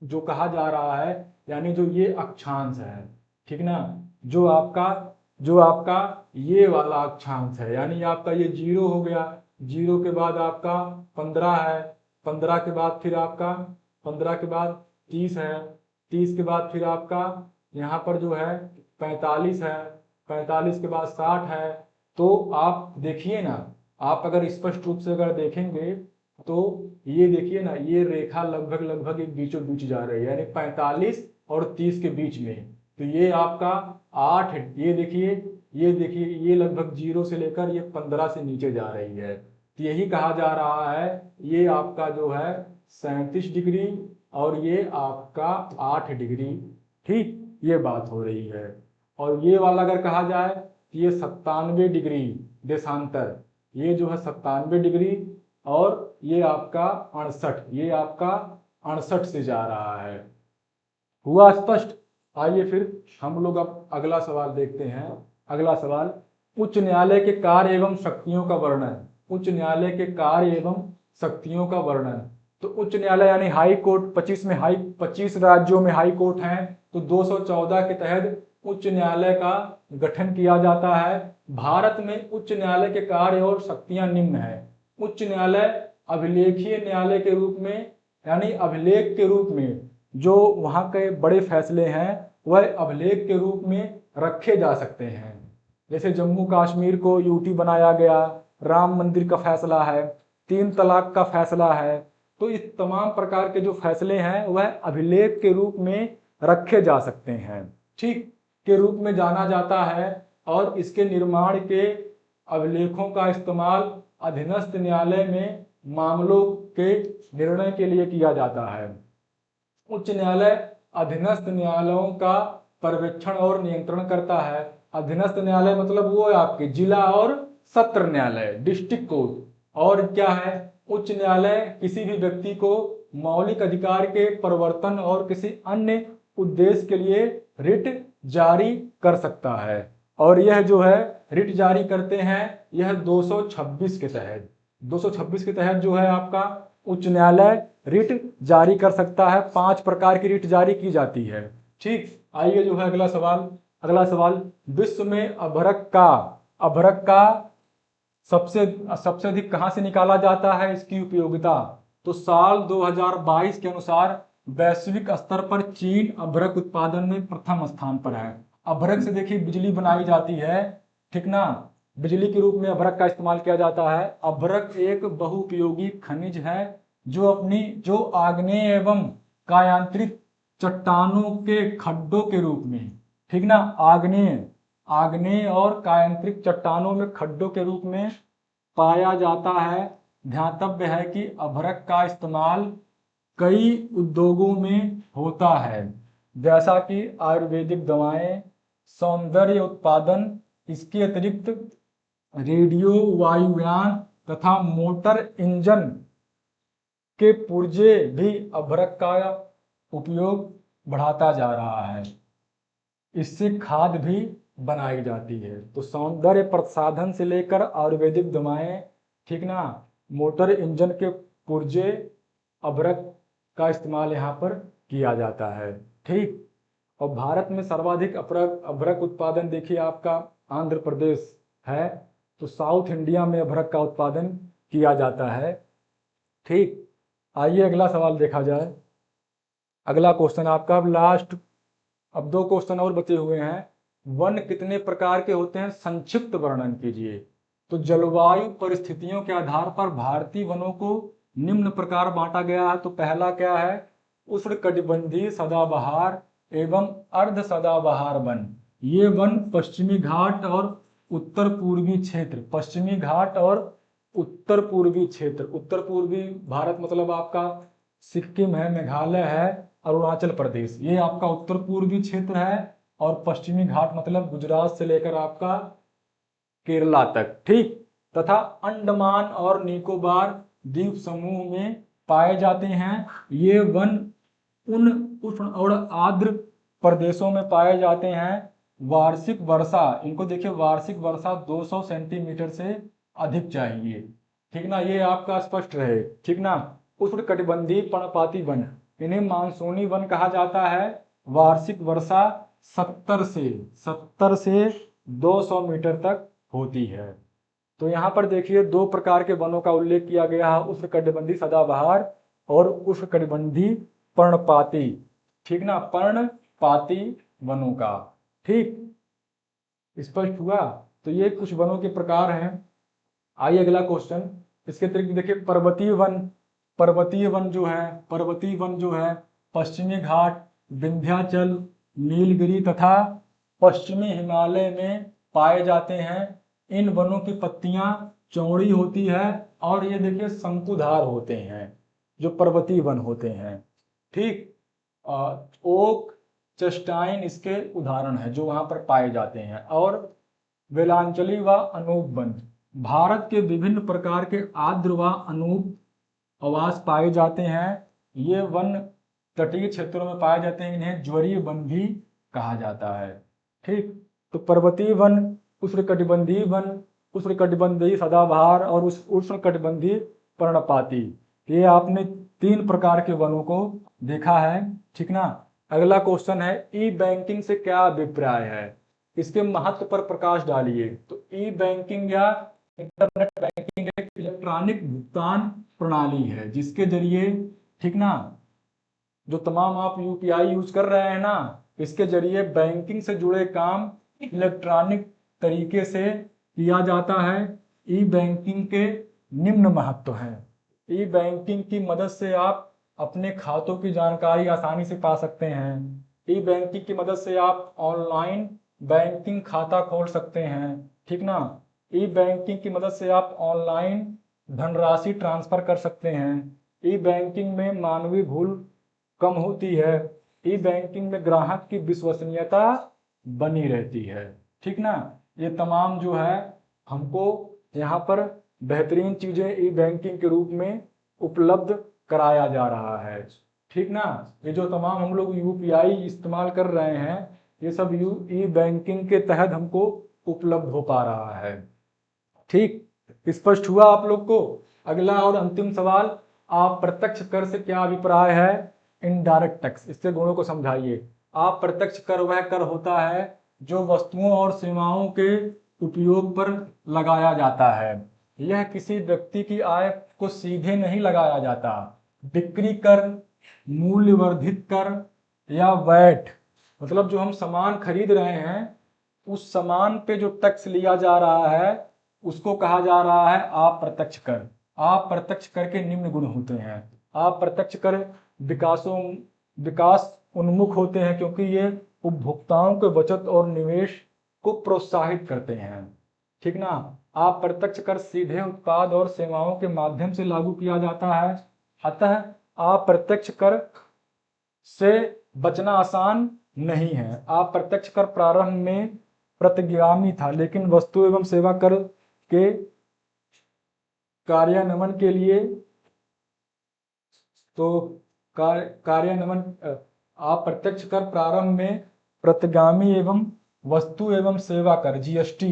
जो कहा जा रहा है, यानी जो ये अक्षांश है, ठीक ना, जो आपका ये वाला अक्षांश है, यानी आपका ये 0 हो गया, 0 के बाद आपका 15 है, 15 के बाद फिर आपका 15 के बाद 30 है, 30 के बाद फिर आपका यहाँ पर जो है 45 है, 45 के बाद 60 है। तो आप देखिए ना, आप अगर स्पष्ट रूप से अगर देखेंगे तो ये देखिए ना, ये रेखा लगभग लगभग एक बीचों बीच जा रही है, यानी 45 और 30 के बीच में। तो ये आपका 8, ये देखिए, ये लगभग 0 से लेकर ये 15 से नीचे जा रही है। तो यही कहा जा रहा है, ये आपका जो है 37 डिग्री और ये आपका 8 डिग्री। ठीक, ये बात हो रही है। और ये वाला अगर कहा जाए तो ये 97 डिग्री देशांतर, ये जो है 97 डिग्री, और ये आपका 68, ये आपका 68 से जा रहा है। हुआ स्पष्ट? आइए फिर हम लोग अब अगला सवाल देखते हैं। अगला सवाल, उच्च न्यायालय के कार्य एवं शक्तियों का वर्णन। उच्च न्यायालय के कार्य एवं शक्तियों का वर्णन। तो उच्च न्यायालय यानी हाई कोर्ट, 25 राज्यों में हाई कोर्ट हैं, तो 214 के तहत उच्च न्यायालय का गठन किया जाता है। भारत में उच्च न्यायालय के कार्य और शक्तियां निम्न है। उच्च न्यायालय अभिलेखीय न्यायालय के रूप में, यानी अभिलेख के रूप में जो वहाँ के बड़े फैसले हैं वह अभिलेख के रूप में रखे जा सकते हैं। जैसे जम्मू कश्मीर को यूटी बनाया गया, राम मंदिर का फैसला है, 3 तलाक का फैसला है। तो इस तमाम प्रकार के जो फैसले हैं वह अभिलेख के रूप में रखे जा सकते हैं, ठीक, के रूप में जाना जाता है। और इसके निर्माण के अभिलेखों का इस्तेमाल अधीनस्थ न्यायालय में मामलों के निर्णय के लिए किया जाता है। उच्च न्यायालय अधीनस्थ न्यायालयों का पर्यवेक्षण और नियंत्रण करता है। अधीनस्थ न्यायालय मतलब वो है आपके जिला और सत्र न्यायालय, डिस्ट्रिक्ट कोर्ट। और क्या है, उच्च न्यायालय किसी भी व्यक्ति को मौलिक अधिकार के परिवर्तन और किसी अन्य उद्देश्य के लिए रिट जारी कर सकता है। और यह जो है रिट जारी करते हैं, यह 226 के तहत, 226 के तहत जो है आपका उच्च न्यायालय रिट जारी कर सकता है। 5 प्रकार की रिट जारी की जाती है। ठीक, आइए जो है अगला सवाल। अगला सवाल, विश्व में अभ्रक का सबसे अधिक कहां से निकाला जाता है, इसकी उपयोगिता। तो साल 2022 के अनुसार वैश्विक स्तर पर चीन अभ्रक उत्पादन में प्रथम स्थान पर है। अभ्रक से देखिए बिजली बनाई जाती है, ठीक ना, बिजली के रूप में अभ्रक का इस्तेमाल किया जाता है। अभ्रक एक बहुउपयोगी खनिज है जो आग्नेय एवं कायांतरित चट्टानों के खड्डों के रूप में, ठीक ना, आग्नेय और कायांतरित चट्टानों में खड्डों के रूप में पाया जाता है। ध्यातव्य है कि अभ्रक का इस्तेमाल कई उद्योगों में होता है, जैसा कि आयुर्वेदिक दवाएं, सौंदर्य उत्पादन, इसके अतिरिक्त रेडियो वायुयान तथा मोटर इंजन के पुर्जे भी अभ्रक का उपयोग बढ़ाता जा रहा है। इससे खाद भी बनाई जाती है। तो सौंदर्य प्रसाधन से लेकर आयुर्वेदिक दवाएं, ठीक ना, मोटर इंजन के पुर्जे, अभ्रक का इस्तेमाल यहाँ पर किया जाता है। ठीक, और भारत में सर्वाधिक अभ्रक उत्पादन देखिए आपका आंध्र प्रदेश है। तो साउथ इंडिया में अभ्रक का उत्पादन किया जाता है। ठीक, आइए अगला सवाल देखा जाए। अगला क्वेश्चन आपका अब लास्ट, अब 2 क्वेश्चन और बचे हुए हैं। वन कितने प्रकार के होते हैं, संक्षिप्त वर्णन कीजिए। तो जलवायु परिस्थितियों के आधार पर भारतीय वनों को निम्न प्रकार बांटा गया है। तो पहला क्या है, उष्णकटिबंधीय सदाबहार एवं अर्ध सदाबहार वन। ये वन पश्चिमी घाट और उत्तर पूर्वी क्षेत्र, पश्चिमी घाट और उत्तर पूर्वी क्षेत्र, उत्तर पूर्वी भारत मतलब आपका सिक्किम है, मेघालय है, अरुणाचल प्रदेश, ये आपका उत्तर पूर्वी क्षेत्र है। और पश्चिमी घाट मतलब गुजरात से लेकर आपका केरला तक, ठीक। तथा अंडमान और निकोबार द्वीप समूह में पाए जाते हैं। ये वन उन उष्ण और आर्द्र प्रदेशों में पाए जाते हैं। वार्षिक वर्षा, इनको देखिए, वार्षिक वर्षा 200 सेंटीमीटर से अधिक चाहिए, ठीक ना, ये आपका स्पष्ट रहे, ठीक ना। उष्णकटिबंधीय पर्णपाती वन, इन्हें मानसूनी वन कहा जाता है। वार्षिक वर्षा 70 से 200 मीटर तक होती है। तो यहाँ पर देखिए 2 प्रकार के वनों का उल्लेख किया गया है, उष्णकटिबंधीय सदाबहार और उष्णकटिबंधीय पर्णपाती, ठीक ना, पर्णपाती वनों का, ठीक, स्पष्ट हुआ। तो ये कुछ वनों के प्रकार हैं। आइए अगला क्वेश्चन। इसके अतिरिक्त देखिए पर्वतीय वन, पर्वतीय वन जो है पश्चिमी घाट, विंध्याचल, नीलगिरी तथा पश्चिमी हिमालय में पाए जाते हैं। इन वनों की पत्तियां चौड़ी होती है और ये देखिए शंकुधार होते हैं, जो पर्वतीय वन होते हैं, ठीक। ओक, चेस्टाइन इसके उदाहरण है जो वहां पर पाए जाते हैं। और वेलांचली व अनूप वन, भारत के विभिन्न प्रकार के आर्द्र व अनूप आवास पाए जाते हैं। ये वन तटीय क्षेत्रों में पाए जाते हैं, इन्हें ज्वरीय वन भी कहा जाता है, ठीक। तो पर्वतीय वन, उष्णकटिबंधीय वन, उष्णकटिबंधीय सदाबहार और उष्णकटिबंधीय पर्णपाती, ये आपने 3 प्रकार के वनों को देखा है, ठीक ना। अगला क्वेश्चन है, ई बैंकिंग से क्या अभिप्राय है, इसके महत्व पर प्रकाश डालिए। तो ई बैंकिंग या इंटरनेट बैंकिंग एक इलेक्ट्रॉनिक भुगतान प्रणाली है जिसके जरिए, ठीक ना, जो तमाम आप यूपीआई यूज कर रहे हैं ना, इसके जरिए बैंकिंग से जुड़े काम इलेक्ट्रॉनिक तरीके से किया जाता है। ई बैंकिंग के निम्न महत्व हैं। ई बैंकिंग की मदद से आप अपने खातों की जानकारी आसानी से पा सकते हैं। ई बैंकिंग की मदद से आप ऑनलाइन बैंकिंग खाता खोल सकते हैं, ठीक ना। ई बैंकिंग की मदद से आप ऑनलाइन धनराशि ट्रांसफर कर सकते हैं। ई बैंकिंग में मानवीय भूल कम होती है। ई बैंकिंग में ग्राहक की विश्वसनीयता बनी रहती है, ठीक ना। ये तमाम जो है हमको यहाँ पर बेहतरीन चीजें ई बैंकिंग के रूप में उपलब्ध कराया जा रहा है, ठीक ना। ये जो तमाम हम लोग यूपीआई इस्तेमाल कर रहे हैं, ये सब ई बैंकिंग के तहत हमको उपलब्ध हो पा रहा है, ठीक। स्पष्ट हुआ आप लोग को। अगला और अंतिम सवाल, आप प्रत्यक्ष कर से क्या अभिप्राय है, इनडायरेक्ट टैक्स, इसके गुणों को समझाइए। आप प्रत्यक्ष कर वह कर होता है जो वस्तुओं और सेवाओं के उपयोग पर लगाया जाता है। यह किसी व्यक्ति की आय को सीधे नहीं लगाया जाता। बिक्री कर, मूल्य वर्धित कर या वैट, मतलब जो हम सामान खरीद रहे हैं उस सामान पे जो टैक्स लिया जा रहा है उसको कहा जा रहा है अप्रत्यक्ष कर। अप्रत्यक्ष कर के निम्न गुण होते हैं। अप्रत्यक्ष कर विकास उन्मुख होते हैं क्योंकि ये उपभोक्ताओं के बचत और निवेश को प्रोत्साहित करते हैं, ठीक ना। अप्रत्यक्ष कर सीधे उत्पाद और सेवाओं के माध्यम से लागू किया जाता है। अतः अप्रत्यक्ष कर से बचना आसान नहीं है। अप्रत्यक्ष कर प्रारंभ में प्रतिगामी था, लेकिन वस्तु एवं सेवा कर के कार्यान्वयन के लिए तो कार्यान्वयन अप्रत्यक्ष कर प्रारंभ में प्रतिगामी एवं वस्तु एवं सेवा कर जीएसटी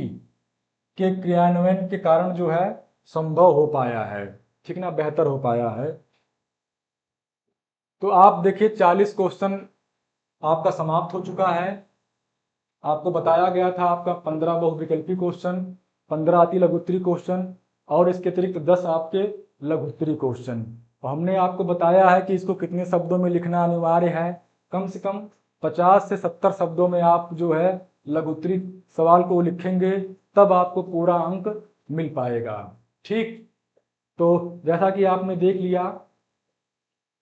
के क्रियान्वयन के कारण जो है संभव हो पाया है, ठीक ना, बेहतर हो पाया है। तो आप देखिए 40 क्वेश्चन आपका समाप्त हो चुका है। आपको बताया गया था आपका 15 बहुविकल्पी क्वेश्चन, 15 अति लघु उत्तरीय क्वेश्चन और इसके अतिरिक्त 10 आपके लघु उत्तरीय क्वेश्चन। हमने आपको बताया है कि इसको कितने शब्दों में लिखना अनिवार्य है। कम से कम 50 से 70 शब्दों में आप जो है लघुत्तरी सवाल को लिखेंगे, तब आपको पूरा अंक मिल पाएगा। ठीक, तो जैसा कि आपने देख लिया,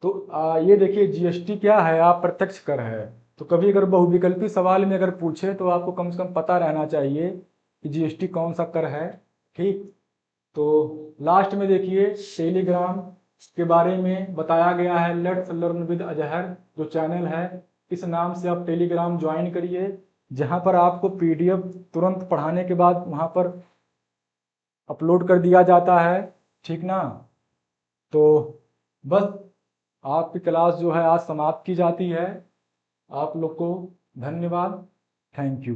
तो ये देखिए जीएसटी क्या है, आप प्रत्यक्ष कर है। तो कभी अगर बहुविकल्पी सवाल में अगर पूछे तो आपको कम से कम पता रहना चाहिए कि जीएसटी कौन सा कर है। ठीक, तो लास्ट में देखिए टेलीग्राम के बारे में बताया गया है, लेट्स लर्न विद अजहर जो चैनल है, इस नाम से आप टेलीग्राम ज्वाइन करिए, जहां पर आपको पीडीएफ तुरंत पढ़ाने के बाद वहां पर अपलोड कर दिया जाता है। ठीक ना, तो बस आपकी क्लास जो है आज समाप्त की जाती है। आप लोग को धन्यवाद, थैंक यू।